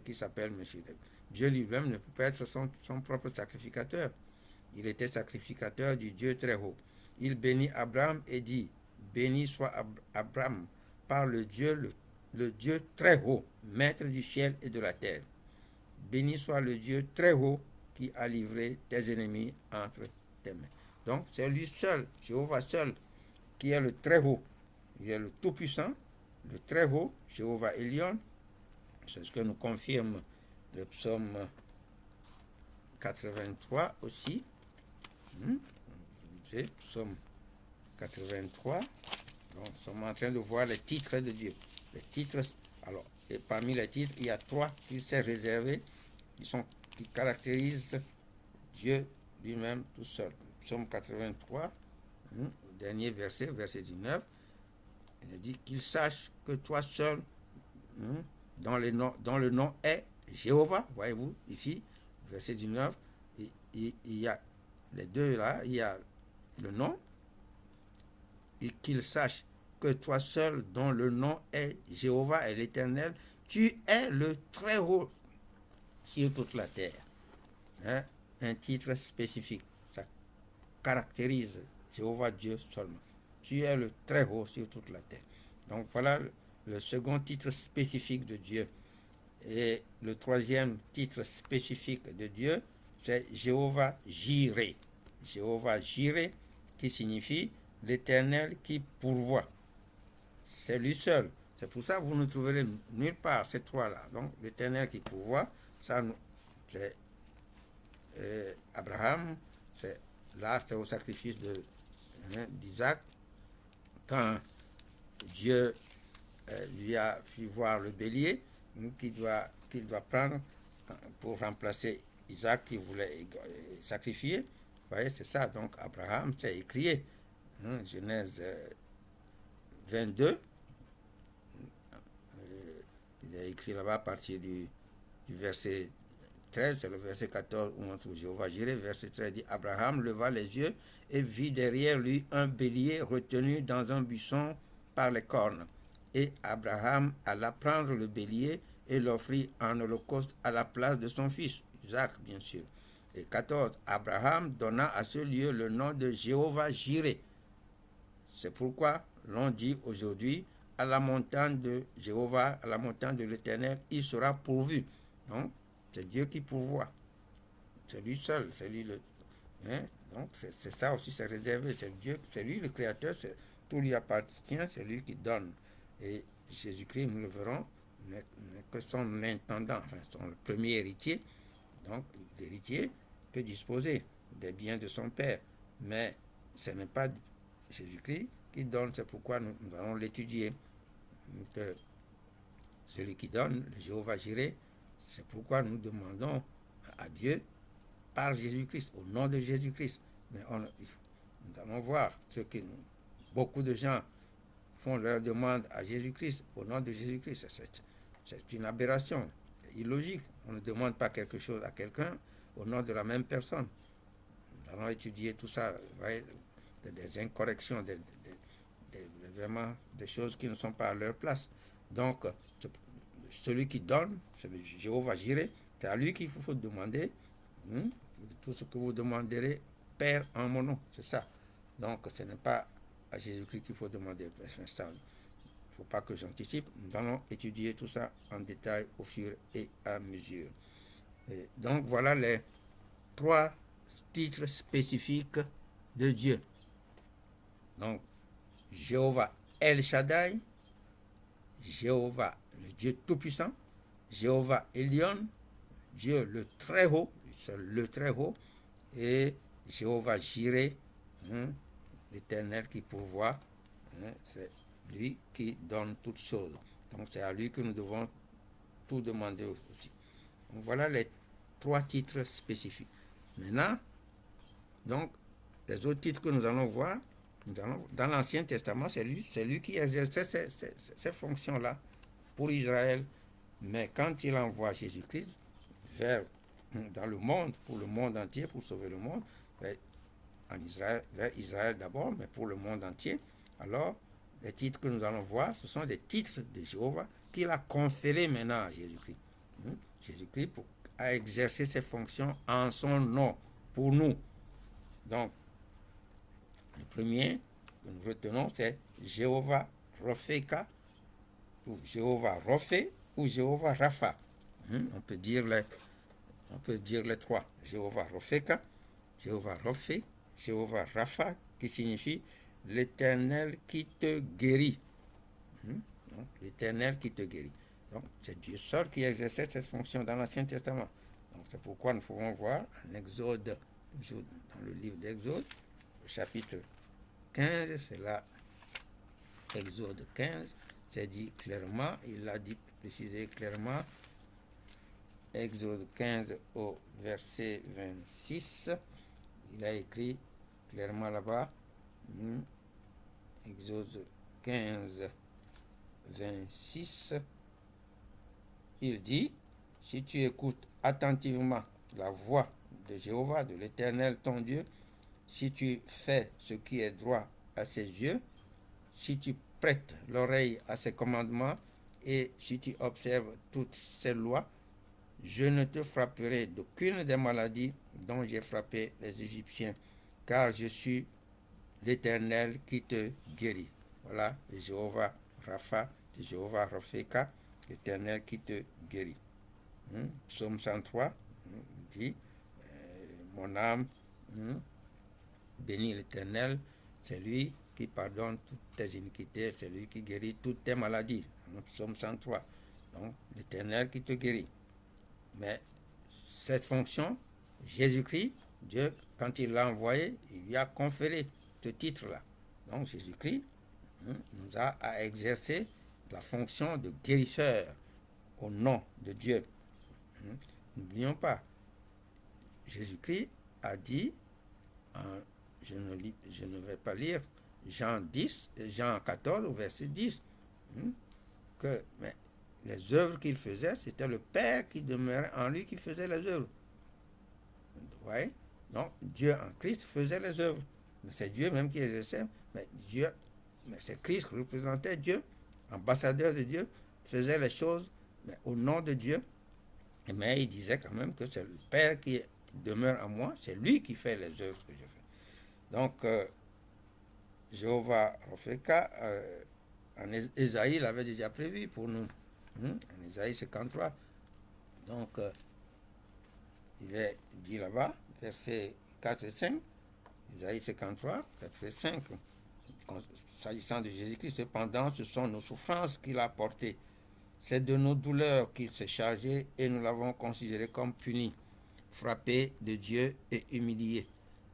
qui s'appelle Melchisedec. Dieu lui-même ne peut pas être son propre sacrificateur. Il était sacrificateur du Dieu Très-Haut. il bénit Abraham et dit, béni soit Abraham par le Dieu très haut, maître du ciel et de la terre. Béni soit le Dieu très haut qui a livré tes ennemis entre tes mains. Donc c'est lui seul, Jéhovah seul, qui est le très haut. Il est le tout-puissant, le très haut, Jéhovah Elion. C'est ce que nous confirme le psaume 83 aussi. C'est psaume 83. Donc, nous sommes en train de voir les titres de Dieu. Les titres, alors, et parmi les titres, il y a 3 qui sont réservés, qui caractérisent Dieu lui-même tout seul. Psaume 83, le dernier verset, verset 19, il dit qu'il sache que toi seul, dont le nom est Jéhovah, voyez-vous, ici, verset 19, il y a les deux là, il y a le nom, et qu'il sache que toi seul, dont le nom est Jéhovah et l'Éternel, tu es le très haut sur toute la terre. Hein? Un titre spécifique, ça caractérise Jéhovah Dieu seulement. Tu es le très haut sur toute la terre. Donc voilà le second titre spécifique de Dieu. Et le troisième titre spécifique de Dieu, c'est Jéhovah Jireh. Jéhovah Jireh, qui signifie l'Éternel qui pourvoit. C'est lui seul. C'est pour ça que vous ne trouverez nulle part ces trois-là. Donc l'Éternel qui pourvoit, ça c'est Abraham, c'est au sacrifice d'Isaac, quand Dieu lui a fait voir le bélier qu'il doit prendre pour remplacer Isaac qui voulait sacrifier. Vous voyez, c'est ça. Donc Abraham s'est écrié. Genèse 22. Il est écrit là-bas à partir du verset 13, c'est le verset 14 où on trouve Jéhovah Jireh. Verset 13 dit, Abraham leva les yeux et vit derrière lui un bélier retenu dans un buisson par les cornes. Et Abraham alla prendre le bélier et l'offrit en holocauste à la place de son fils, Isaac bien sûr. Et 14, Abraham donna à ce lieu le nom de Jéhovah Jireh. C'est pourquoi l'on dit aujourd'hui, à la montagne de Jéhovah, à la montagne de l'Éternel, il sera pourvu. Donc, c'est Dieu qui pourvoit. C'est lui seul, c'est lui le... Donc, c'est ça aussi, c'est réservé. C'est Dieu, c'est lui le Créateur, tout lui appartient, c'est lui qui donne. Et Jésus-Christ, nous le verrons, n'est que son intendant, enfin, son premier héritier. Donc, l'héritier peut disposer des biens de son Père. Mais ce n'est pas Jésus-Christ qui donne, c'est pourquoi nous allons l'étudier. Que celui qui donne, le Jéhovah Jireh, c'est pourquoi nous demandons à Dieu par Jésus-Christ, au nom de Jésus-Christ. Mais nous allons voir ce que beaucoup de gens font leur demande à Jésus-Christ, au nom de Jésus-Christ. C'est une aberration, c'est illogique. On ne demande pas quelque chose à quelqu'un au nom de la même personne. Nous allons étudier tout ça, vous voyez, des incorrections, vraiment des choses qui ne sont pas à leur place. Donc, celui qui donne, c'est le Jéhovah Jireh, c'est à lui qu'il faut demander tout ce que vous demanderez, Père, en mon nom, c'est ça. Donc, ce n'est pas à Jésus-Christ qu'il faut demander. Il ne faut pas que j'anticipe. Nous allons étudier tout ça en détail au fur et à mesure. Et donc, voilà les 3 titres spécifiques de Dieu. Donc, Jéhovah El Shaddai, Jéhovah le Dieu Tout-Puissant, Jéhovah Elion, Dieu le Très Haut, le Très Haut, et Jéhovah Jireh, l'Éternel qui pourvoit, c'est lui qui donne toutes choses. Donc c'est à lui que nous devons tout demander aussi. Donc voilà les 3 titres spécifiques. Maintenant, donc, les autres titres que nous allons voir, dans l'Ancien Testament, c'est lui qui exerçait ces fonctions-là pour Israël. Mais quand il envoie Jésus-Christ dans le monde, pour le monde entier, pour sauver le monde, vers Israël d'abord, mais pour le monde entier, alors les titres que nous allons voir, ce sont des titres de Jéhovah qu'il a conférés maintenant à Jésus-Christ. Jésus-Christ a exercé ses fonctions en son nom, pour nous. Donc, Le premier que nous retenons, c'est Jéhovah Ropheka, ou Jéhovah Rophé, ou Jéhovah Rapha. On peut dire les trois. Jéhovah Ropheka, Jéhovah Rophé, Jéhovah Rapha, qui signifie l'Éternel qui te guérit. L'Éternel qui te guérit. Donc, c'est Dieu seul qui exerçait cette fonction dans l'Ancien Testament. Donc, c'est pourquoi nous pouvons voir en Exode, dans le livre d'Exode, au chapitre 15, c'est là, Exode 15, c'est dit clairement, il l'a dit précisé clairement, Exode 15 au verset 26, il a écrit clairement là-bas, Exode 15, 26, il dit, si tu écoutes attentivement la voix de Jéhovah, de l'Éternel ton Dieu, si tu fais ce qui est droit à ses yeux, si tu prêtes l'oreille à ses commandements et si tu observes toutes ses lois, je ne te frapperai d'aucune des maladies dont j'ai frappé les Égyptiens, car je suis l'Éternel qui te guérit. Voilà, Jéhovah Rapha, Jéhovah Ropheka, l'Éternel qui te guérit. Psaume 103 dit, mon âme bénit l'Éternel, c'est lui qui pardonne toutes tes iniquités, c'est lui qui guérit toutes tes maladies. Psaume 103. Donc, l'Éternel qui te guérit. Mais cette fonction, Jésus-Christ, Dieu, quand il l'a envoyé, il lui a conféré ce titre-là. Donc, Jésus-Christ nous a à exercer la fonction de guérisseur au nom de Dieu. N'oublions pas, Jésus-Christ a dit, je ne vais pas lire, Jean 14 au verset 10, que mais les œuvres qu'il faisait, c'était le Père qui demeurait en lui qui faisait les œuvres. Vous voyez? Donc, Dieu en Christ faisait les œuvres. Mais c'est Dieu même qui exerçait, mais c'est Christ qui représentait Dieu, ambassadeur de Dieu, faisait les choses, mais au nom de Dieu. Mais il disait quand même que c'est le Père qui demeure en moi, c'est lui qui fait les œuvres que je fais. Donc, Jéhovah Ropheka, en Ésaïe l'avait déjà prévu pour nous. En Ésaïe 53. Donc, il est dit là-bas, versets 4 et 5, Ésaïe 53, 4 et 5, s'agissant de Jésus-Christ, cependant, ce sont nos souffrances qu'il a portées. C'est de nos douleurs qu'il s'est chargé et nous l'avons considéré comme puni, frappé de Dieu et humilié.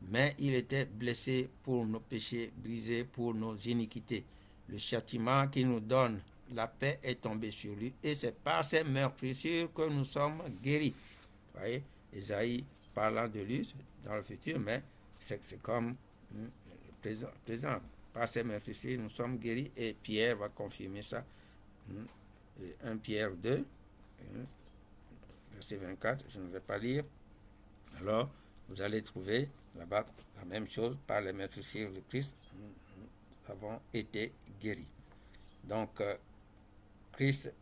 Mais il était blessé pour nos péchés, brisé pour nos iniquités. Le châtiment qui nous donne la paix est tombé sur lui et c'est par ses meurtrissures que nous sommes guéris. Vous voyez, Ésaïe parlant de lui dans le futur, mais c'est comme le présent. Par ses meurtrissures, nous sommes guéris et Pierre va confirmer ça. 1 Pierre 2, verset 24, je ne vais pas lire. Alors, vous allez trouver là-bas la même chose, par les meurtrissures de Christ, nous avons été guéris. Donc, Christ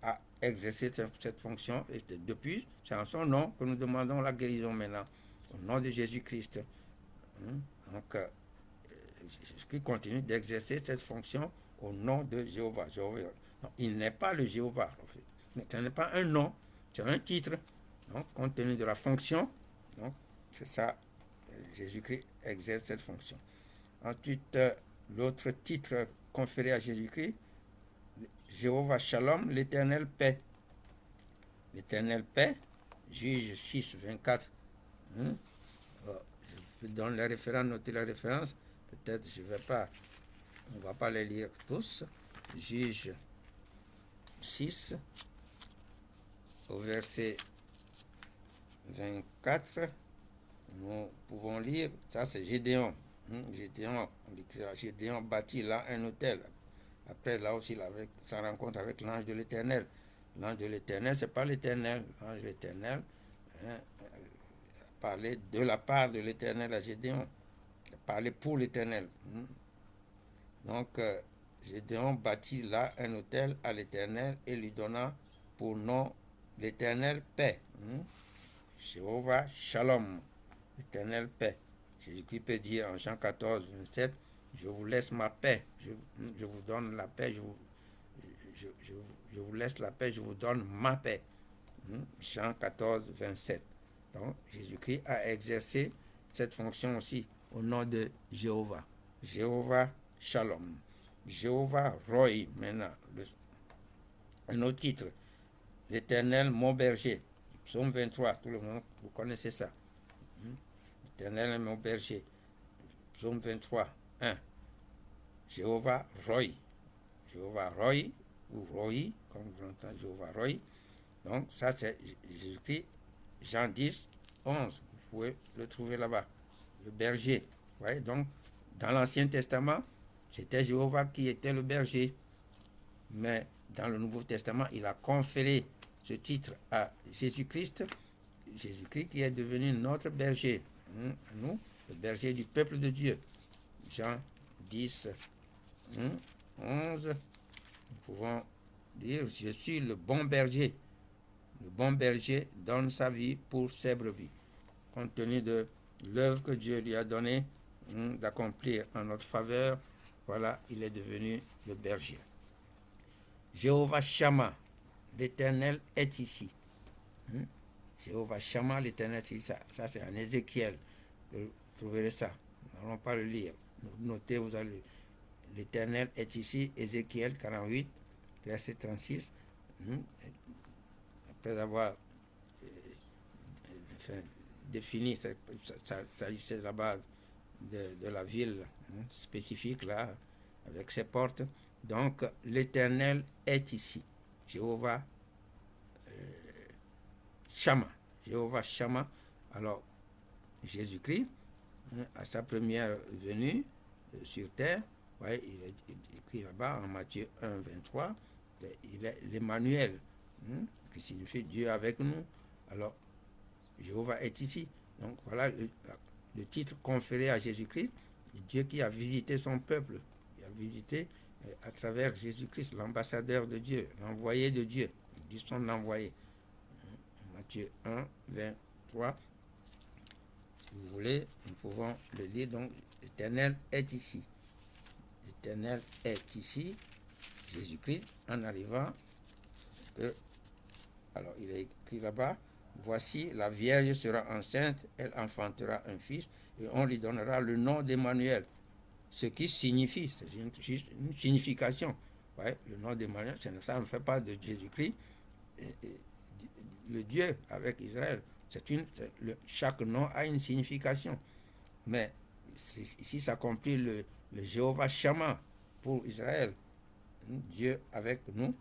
a exercé cette fonction et depuis, c'est en son nom que nous demandons la guérison maintenant, au nom de Jésus-Christ. Donc, Jésus-Christ continue d'exercer cette fonction au nom de Jéhovah. Donc, il n'est pas le Jéhovah. Ce n'est pas un nom, c'est un titre. Donc, compte tenu de la fonction, donc c'est ça, Jésus-Christ exerce cette fonction. Ensuite, l'autre titre conféré à Jésus-Christ, Jéhovah Shalom, l'Éternel paix. L'Éternel paix, Juge 6, 24. Je donne les références, noter les références. Peut-être on ne va pas les lire tous. Juge 6, au verset 24, nous pouvons lire, ça c'est Gédéon. Gédéon bâtit là un autel. Après, là aussi, sa rencontre avec l'ange de l'Éternel. L'ange de l'Éternel, c'est pas l'Éternel. L'ange de l'Éternel parlait de la part de l'Éternel à Gédéon. Parlait pour l'Éternel. Donc, Gédéon bâtit là un autel à l'Éternel et lui donna pour nom l'Éternel paix. Jéhovah Shalom, l'Éternel paix. Jésus-Christ peut dire en Jean 14, 27, je vous laisse ma paix, je vous donne la paix, je vous laisse la paix, je vous donne ma paix. Jean 14, 27. Donc, Jésus-Christ a exercé cette fonction aussi au nom de Jéhovah. Jéhovah Shalom. Jéhovah Roy, maintenant. Un autre titre. L'Éternel, mon berger. Psaume 23, tout le monde, vous connaissez ça. L'Éternel, mon berger. Psaume 23, 1. Jéhovah Roy. Jéhovah Roy, ou Roy, comme vous l'entendez, Jéhovah Roy. Donc, ça, c'est Jésus-Christ, Jean 10, 11. Vous pouvez le trouver là-bas. Le berger. Vous voyez, donc, dans l'Ancien Testament, c'était Jéhovah qui était le berger. Mais dans le Nouveau Testament, il a conféré ce titre à Jésus-Christ. Jésus-Christ qui est devenu notre berger. Nous, le berger du peuple de Dieu. Jean 10, 11. Nous pouvons dire, je suis le bon berger. Le bon berger donne sa vie pour ses brebis. Compte tenu de l'œuvre que Dieu lui a donnée d'accomplir en notre faveur, voilà, il est devenu le berger. Jéhovah Shammah, l'Éternel est ici. Jéhovah Shammah, l'Éternel est ici. Ça c'est en Ézéchiel. Vous trouverez ça. Nous n'allons pas le lire. Notez, vous allez. L'Éternel est ici, Ézéchiel 48, verset 36. Après avoir défini, ça s'agissait là-bas de la ville spécifique, là, avec ses portes. Donc, l'Éternel est ici. Jéhovah Shammah. Jéhovah Shammah. Alors, Jésus-Christ, à sa première venue sur terre, ouais, il est écrit là-bas en Matthieu 1, 23, il est l'Emmanuel, qui signifie Dieu avec nous. Alors, Jéhovah est ici. Donc, voilà le titre conféré à Jésus-Christ, Dieu qui a visité son peuple. Il a visité à travers Jésus-Christ, l'ambassadeur de Dieu, l'envoyé de Dieu. Il dit son envoyé. Matthieu 1, 23. Si vous voulez, nous pouvons le lire. Donc, l'Éternel est ici. L'Éternel est ici. Jésus-Christ, en arrivant, alors il est écrit là-bas, voici, la Vierge sera enceinte, elle enfantera un fils, et on lui donnera le nom d'Emmanuel. Ce qui signifie, c'est juste une signification. Ouais, le nom d'Emmanuel, ça ne fait pas de Jésus-Christ le Dieu avec Israël. Chaque nom a une signification. Mais ici s'accomplit le Jéhovah Shammah pour Israël. Dieu avec nous.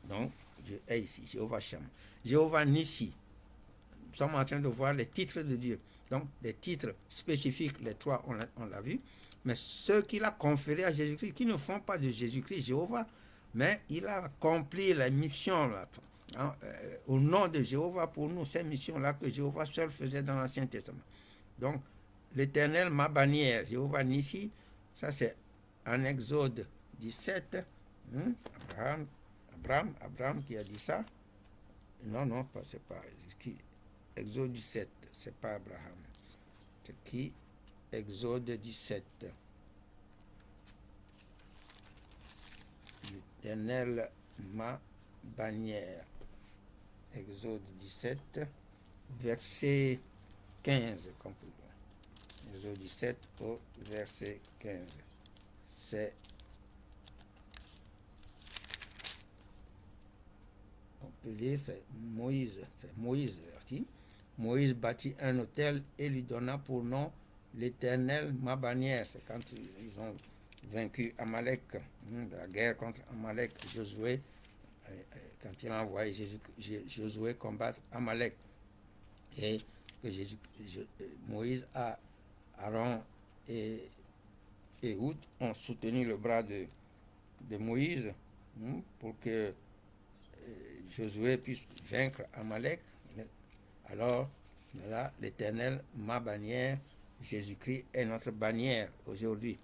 Donc, Dieu est ici, Jéhovah Shammah. Jéhovah Nissi. Nous sommes en train de voir les titres de Dieu. Donc, des titres spécifiques, les trois, on l'a vu. Mais ceux qu'il a conférés à Jésus-Christ, qui ne font pas de Jésus-Christ Jéhovah, mais il a accompli la mission là, au nom de Jéhovah pour nous, ces missions-là que Jéhovah seul faisait dans l'Ancien Testament. Donc, l'Éternel, ma bannière, Jéhovah Nissi, ça c'est en Exode 17, Abraham qui a dit ça. Non, c'est pas. Exode 17, c'est pas Abraham. C'est qui? Exode 17. L'Éternel, ma bannière. Exode 17, verset 15. Exode 17 au verset 15. C'est on peut lire, c'est Moïse. Moïse bâtit un autel et lui donna pour nom l'Éternel ma bannière. C'est quand ils ont vaincu Amalek, la guerre contre Amalek, Josué, quand il a envoyé Josué combattre Amalek. Et que Moïse, Aaron et Ehud ont soutenu le bras de Moïse pour que Josué puisse vaincre Amalek. Alors, là, l'Éternel, ma bannière, Jésus-Christ est notre bannière aujourd'hui.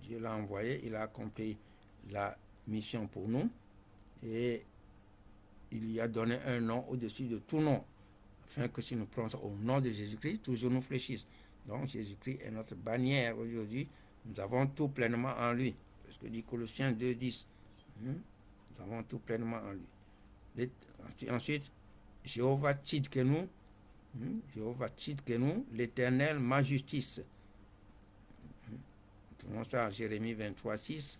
Dieu l'a envoyé, il a accompli la mission pour nous et il y a donné un nom au-dessus de tout nom, afin que si nous prononçons au nom de Jésus-Christ, toujours nous fléchissent. Donc Jésus-Christ est notre bannière aujourd'hui. Nous avons tout pleinement en lui. C'est ce que dit Colossiens 2,10. Nous avons tout pleinement en lui. Ensuite, Jéhovah Tzidkenu, Jéhovah Tzidkenu, l'Éternel, ma justice. Nous trouvons ça en Jérémie 23, 6,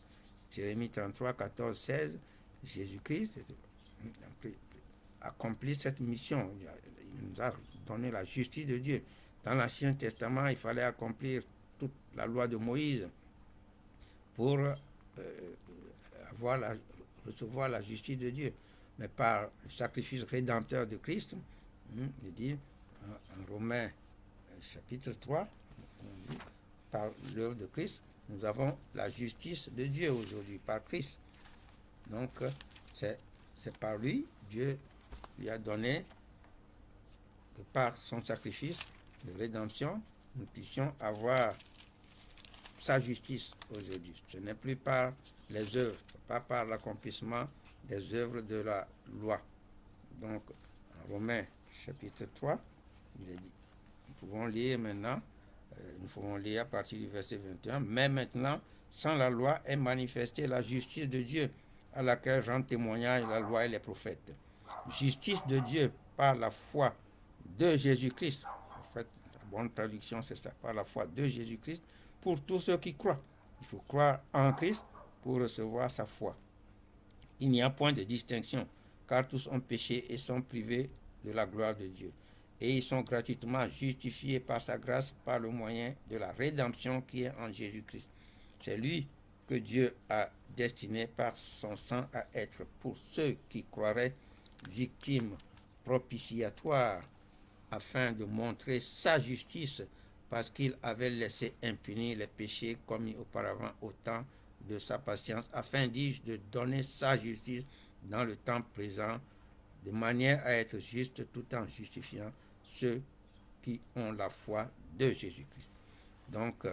Jérémie 33, 14, 16. Jésus-Christ accomplit cette mission. Il nous a donné la justice de Dieu. Dans l'Ancien Testament, il fallait accomplir toute la loi de Moïse pour recevoir la justice de Dieu. Mais par le sacrifice rédempteur de Christ, il dit en Romains chapitre 3, par l'œuvre de Christ, nous avons la justice de Dieu aujourd'hui, par Christ. Donc, c'est par lui, Dieu lui a donné que par son sacrifice de rédemption, nous puissions avoir sa justice aujourd'hui. Ce n'est plus par les œuvres, pas par l'accomplissement des œuvres de la loi. Donc, en Romains chapitre 3, nous pouvons lire maintenant, nous pouvons lire à partir du verset 21, mais maintenant, sans la loi est manifestée la justice de Dieu, à laquelle rendent témoignage la loi et les prophètes. Justice de Dieu par la foi de Jésus-Christ. En fait, la bonne traduction, c'est ça, par la foi de Jésus-Christ, pour tous ceux qui croient. Il faut croire en Christ pour recevoir sa foi. Il n'y a point de distinction, car tous ont péché et sont privés de la gloire de Dieu. Et ils sont gratuitement justifiés par sa grâce, par le moyen de la rédemption qui est en Jésus-Christ. C'est lui que Dieu a destiné par son sang à être pour ceux qui croiraient victime propitiatoire, afin de montrer sa justice, parce qu'il avait laissé impunis les péchés commis auparavant au temps de sa patience, afin, dis-je, de donner sa justice dans le temps présent, de manière à être juste tout en justifiant ceux qui ont la foi de Jésus-Christ. Donc,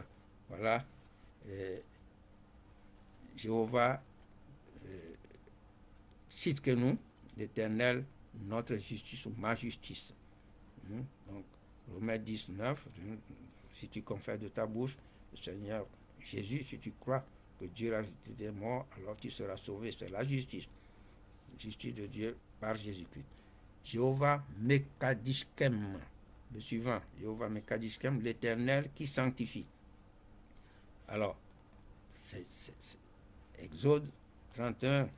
voilà, Jéhovah cite que nous, l'Éternel, notre justice ou ma justice. Donc, Romains 19, si tu confères de ta bouche le Seigneur Jésus, si tu crois que Dieu a été mort, alors tu seras sauvé. C'est la justice. Justice de Dieu par Jésus-Christ. Jéhovah Mekadishkem. Le suivant, Jéhovah Mekadishkem, l'Éternel qui sanctifie. Alors, c'est Exode 31,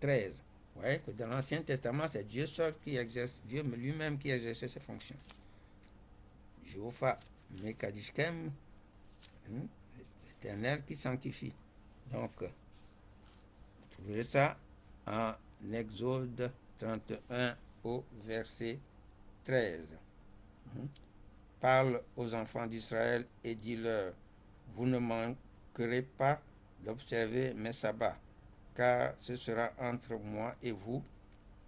13. Vous voyez que dans l'Ancien Testament, c'est Dieu seul qui exerce, Dieu lui-même qui exerçait ses fonctions. Jéhovah Mekadishkem, l'Éternel qui sanctifie. Donc, vous trouverez ça en Exode 31 au verset 13. Parle aux enfants d'Israël et dis-leur, vous ne manquerez pas d'observer mes sabbats, car ce sera entre moi et vous,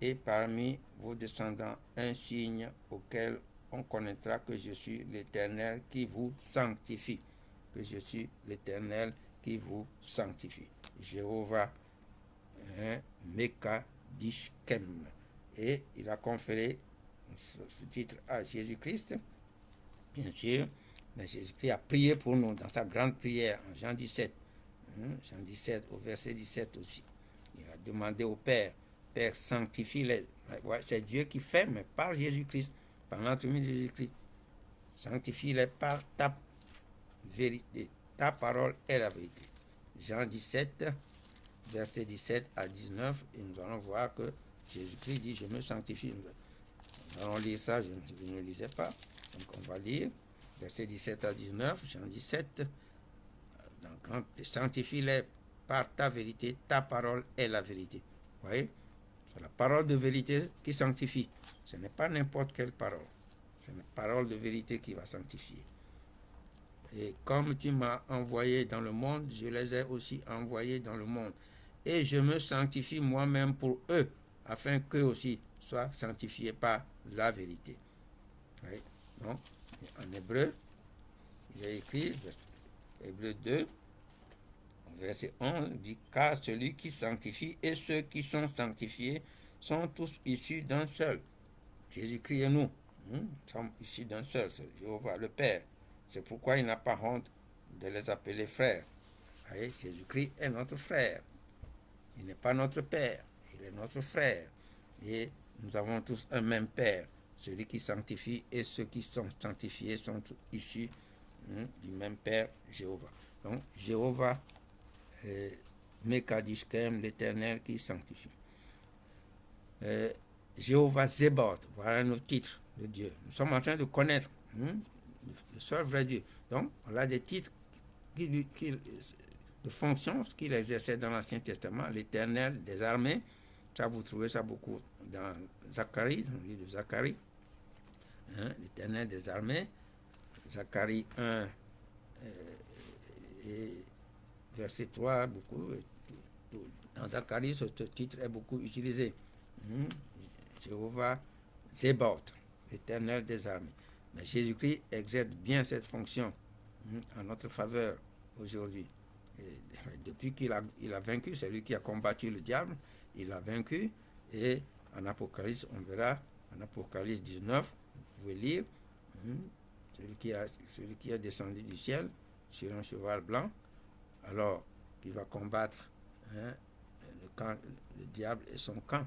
et parmi vos descendants un signe auquel on connaîtra que je suis l'Éternel qui vous sanctifie. Que je suis l'Éternel qui vous sanctifie. Jéhovah Mekadishkem. Et il a conféré ce titre à Jésus-Christ, bien sûr, mais Jésus-Christ a prié pour nous dans sa grande prière en Jean 17. Jean 17 au verset 17 aussi. Il a demandé au Père, Père, sanctifie-les. Ouais, c'est Dieu qui fait, mais par Jésus-Christ, par l'entremise de Jésus-Christ. Sanctifie-les par ta vérité. Ta parole est la vérité. Jean 17, verset 17 à 19, et nous allons voir que Jésus-Christ dit, je me sanctifie. Nous allons lire ça, je ne lisais pas. Donc on va lire, verset 17 à 19, Jean 17. Donc, sanctifie-les par ta vérité, ta parole est la vérité. Vous voyez, c'est la parole de vérité qui sanctifie. Ce n'est pas n'importe quelle parole. C'est une parole de vérité qui va sanctifier. Et comme tu m'as envoyé dans le monde, je les ai aussi envoyés dans le monde. Et je me sanctifie moi-même pour eux, afin qu'eux aussi soient sanctifiés par la vérité. Vous voyez, donc, en hébreu, il est écrit, Hébreux 2, verset 11, dit, car celui qui sanctifie et ceux qui sont sanctifiés sont tous issus d'un seul. Jésus-Christ et nous sommes issus d'un seul, c'est Jéhovah le Père. C'est pourquoi il n'a pas honte de les appeler frères. Voyez, Jésus-Christ est notre frère. Il n'est pas notre père, il est notre frère. Et nous avons tous un même père. Celui qui sanctifie et ceux qui sont sanctifiés sont issus du même père, Jéhovah. Donc, Jéhovah, Mekadishkem, l'Éternel qui sanctifie. Jéhovah Zébaoth, voilà notre titre de Dieu. Nous sommes en train de connaître le seul vrai Dieu. Donc, on a des titres de fonctions qu'il exerçait dans l'Ancien Testament, l'Éternel des armées. Ça, vous trouvez ça beaucoup dans Zacharie, dans le livre de Zacharie. L'Éternel des armées, Zacharie 1 et verset 3, beaucoup. Dans Zacharie, ce titre est beaucoup utilisé. Jéhovah Zébaoth, l'Éternel des armées. Mais Jésus-Christ exerce bien cette fonction en notre faveur aujourd'hui. Depuis qu'il a vaincu, c'est lui qui a combattu le diable, il a vaincu. Et en Apocalypse, on verra, en Apocalypse 19, vous pouvez lire, celui qui est descendu du ciel sur un cheval blanc, alors qu'il va combattre le diable et son camp.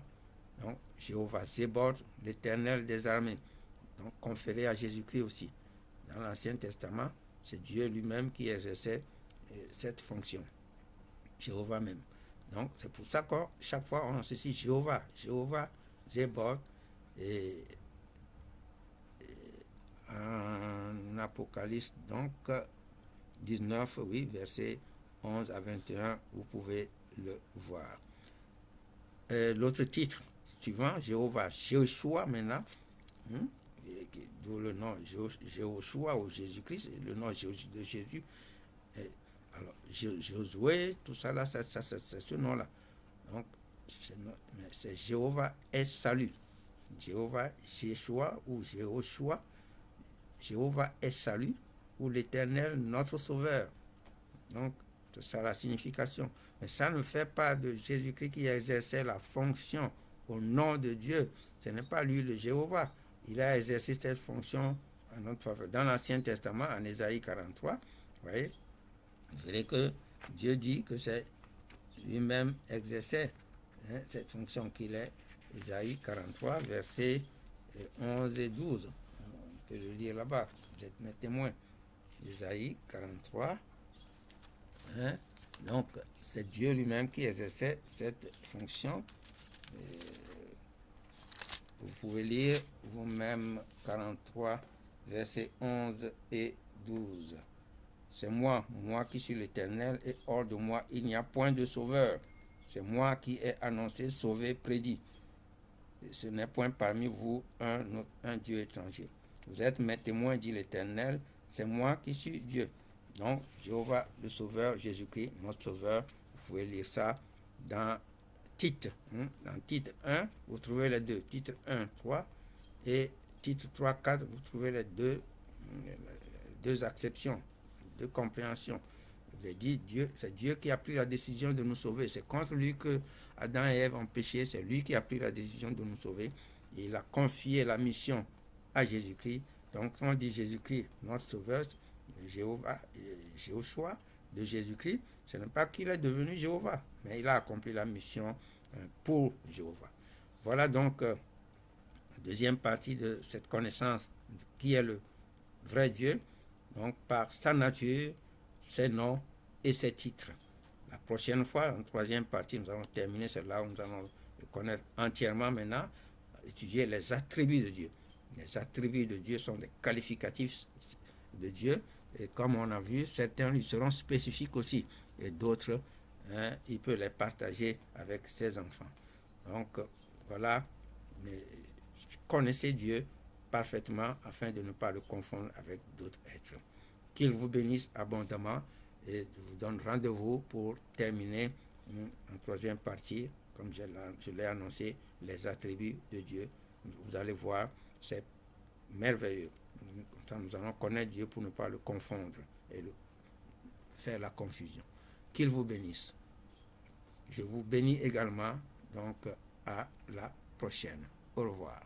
Donc, Jéhovah Zébaoth, l'Éternel des armées, donc conféré à Jésus-Christ aussi. Dans l'Ancien Testament, c'est Dieu lui-même qui exerçait cette fonction. Jéhovah même. Donc, c'est pour ça que chaque fois on associe Jéhovah, Jéhovah Zébaoth, et en Apocalypse, donc 19, oui, versets 11 à 21, vous pouvez le voir. L'autre titre suivant, Jéhovah Jéhoshua maintenant, d'où le nom Jéhoshua ou Jésus-Christ, le nom de Jésus. Alors, Josué, tout ça là, c'est ce nom-là. Donc, c'est Jéhovah est salut. Jéhovah Jéhoshua ou Jéhoshua. Jéhovah est salut ou l'Éternel notre sauveur. Donc, c'est ça la signification. Mais ça ne fait pas de Jésus-Christ qui exerçait la fonction au nom de Dieu. Ce n'est pas lui le Jéhovah. Il a exercé cette fonction en notre faveur. Dans l'Ancien Testament, en Ésaïe 43, vous voyez, vous verrez que Dieu dit que c'est lui-même exerçait cette fonction qu'il est. Ésaïe 43, versets 11 et 12. On peut le lire là-bas. Vous êtes mes témoins. Ésaïe 43. Donc, c'est Dieu lui-même qui exerçait cette fonction. Vous pouvez lire vous-même 43, versets 11 et 12. C'est moi qui suis l'Éternel, et hors de moi, il n'y a point de sauveur. C'est moi qui ai annoncé, sauvé, prédit. Et ce n'est point parmi vous un Dieu étranger. Vous êtes mes témoins, dit l'Éternel, c'est moi qui suis Dieu. Donc, Jéhovah, le Sauveur, Jésus-Christ, notre Sauveur, vous pouvez lire ça dans Tite. Dans Tite 1, vous trouvez les deux. Tite 1, 3 et Tite 3, 4, vous trouvez les deux acceptions, deux compréhensions. Il dit Dieu, c'est Dieu qui a pris la décision de nous sauver. C'est contre lui que Adam et Ève ont péché. C'est lui qui a pris la décision de nous sauver. Et il a confié la mission à Jésus-Christ. Donc, quand on dit Jésus-Christ, notre sauveur, Jéhoshua de Jésus-Christ, ce n'est pas qu'il est devenu Jéhovah, mais il a accompli la mission pour Jéhovah. Voilà donc la deuxième partie de cette connaissance qui est le vrai Dieu, donc par sa nature, ses noms et ses titres. La prochaine fois, en troisième partie, nous allons terminer celle-là où nous allons le connaître entièrement maintenant, étudier les attributs de Dieu. Les attributs de Dieu sont des qualificatifs de Dieu, et comme on a vu, certains lui seront spécifiques aussi, et d'autres, il peut les partager avec ses enfants. Donc, voilà, connaissez Dieu parfaitement afin de ne pas le confondre avec d'autres êtres. Qu'il vous bénisse abondamment et je vous donne rendez-vous pour terminer en troisième partie, comme je l'ai annoncé, les attributs de Dieu. Vous allez voir, c'est merveilleux. Comme ça, nous allons connaître Dieu pour ne pas le confondre et faire la confusion. Qu'il vous bénisse. Je vous bénis également, donc à la prochaine. Au revoir.